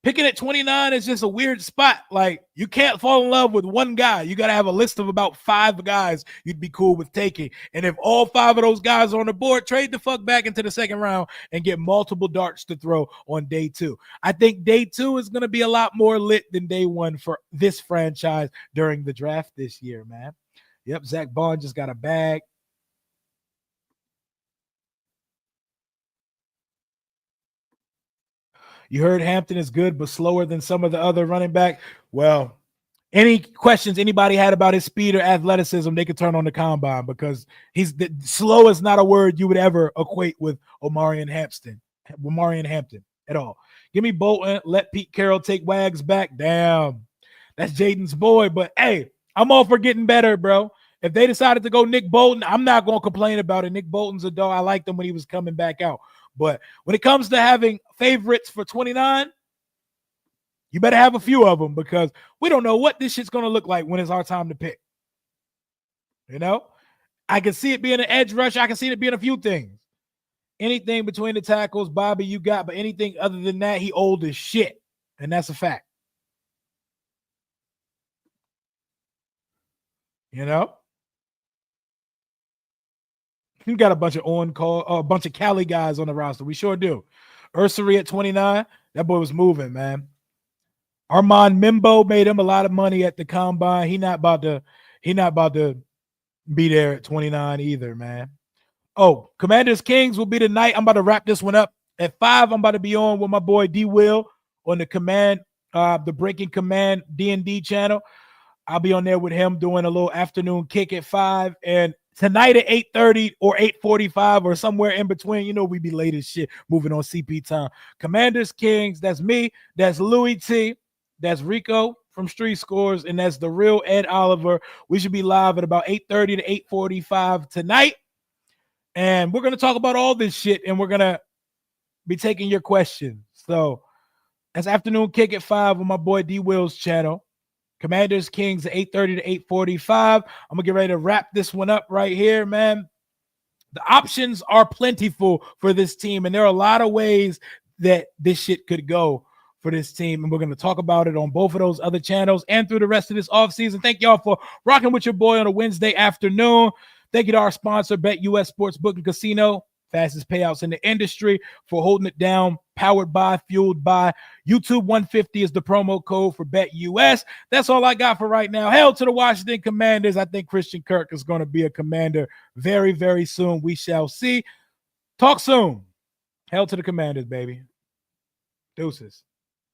picking at 29 is just a weird spot. Like, you can't fall in love with one guy. You got to have a list of about 5 guys you'd be cool with taking. And if all 5 of those guys are on the board, trade the fuck back into the second round and get multiple darts to throw on day 2. I think day 2 is going to be a lot more lit than day 1 for this franchise during the draft this year, man. Yep, Zach Bond just got a bag. You heard Hampton is good, but slower than some of the other running back. Well, any questions anybody had about his speed or athleticism, they could turn on the combine, because slow is not a word you would ever equate with Omarion Hampton at all. Give me Bolton. Let Pete Carroll take Wags back. Damn, that's Jaden's boy. But hey, I'm all for getting better, bro. If they decided to go Nick Bolton, I'm not going to complain about it. Nick Bolton's a dog. I liked him when he was coming back out. But when it comes to having favorites for 29, You better have a few of them because we don't know what this shit's going to look like when it's our time to pick. You know, I can see it being an edge rush. I can see it being a few things. Anything between the tackles, Bobby, you got, but anything other than that, he old as shit. And that's a fact. You know? We got a bunch of a bunch of Cali guys on the roster. We sure do. Ursary at 29, that boy was moving, man. Armand Mimbo made him a lot of money at the combine. He not about to be there at 29 either, man. Oh, Commanders Kings will be tonight. I'm about to wrap this one up. At 5, I'm about to be on with my boy D Will on the Breaking Command D&D channel. I'll be on there with him doing a little afternoon kick at 5. And tonight at 8:30 or 8:45 or somewhere in between, you know, we be late as shit moving on CP time. Commanders Kings, that's me. That's Louis T. That's Rico from Street Scores. And that's the real Ed Oliver. We should be live at about 8:30 to 8:45 tonight. And we're going to talk about all this shit. And we're going to be taking your questions. So that's afternoon kick at 5 on my boy D Will's channel. Commanders Kings at 8:30 to 8:45. I'm gonna get ready to wrap this one up right here, man. The options are plentiful for this team, and there are a lot of ways that this shit could go for this team, and we're going to talk about it on both of those other channels and through the rest of this offseason. Thank y'all for rocking with your boy on a Wednesday afternoon. Thank you to our sponsor, BetUS Sportsbook and Casino, fastest payouts in the industry, for holding it down. Powered by, fueled by. YouTube 150 is the promo code for BetUS. That's all I got for right now. Hail to the Washington Commanders. I think Christian Kirk is going to be a Commander very, very soon. We shall see. Talk soon. Hail to the Commanders, baby. Deuces.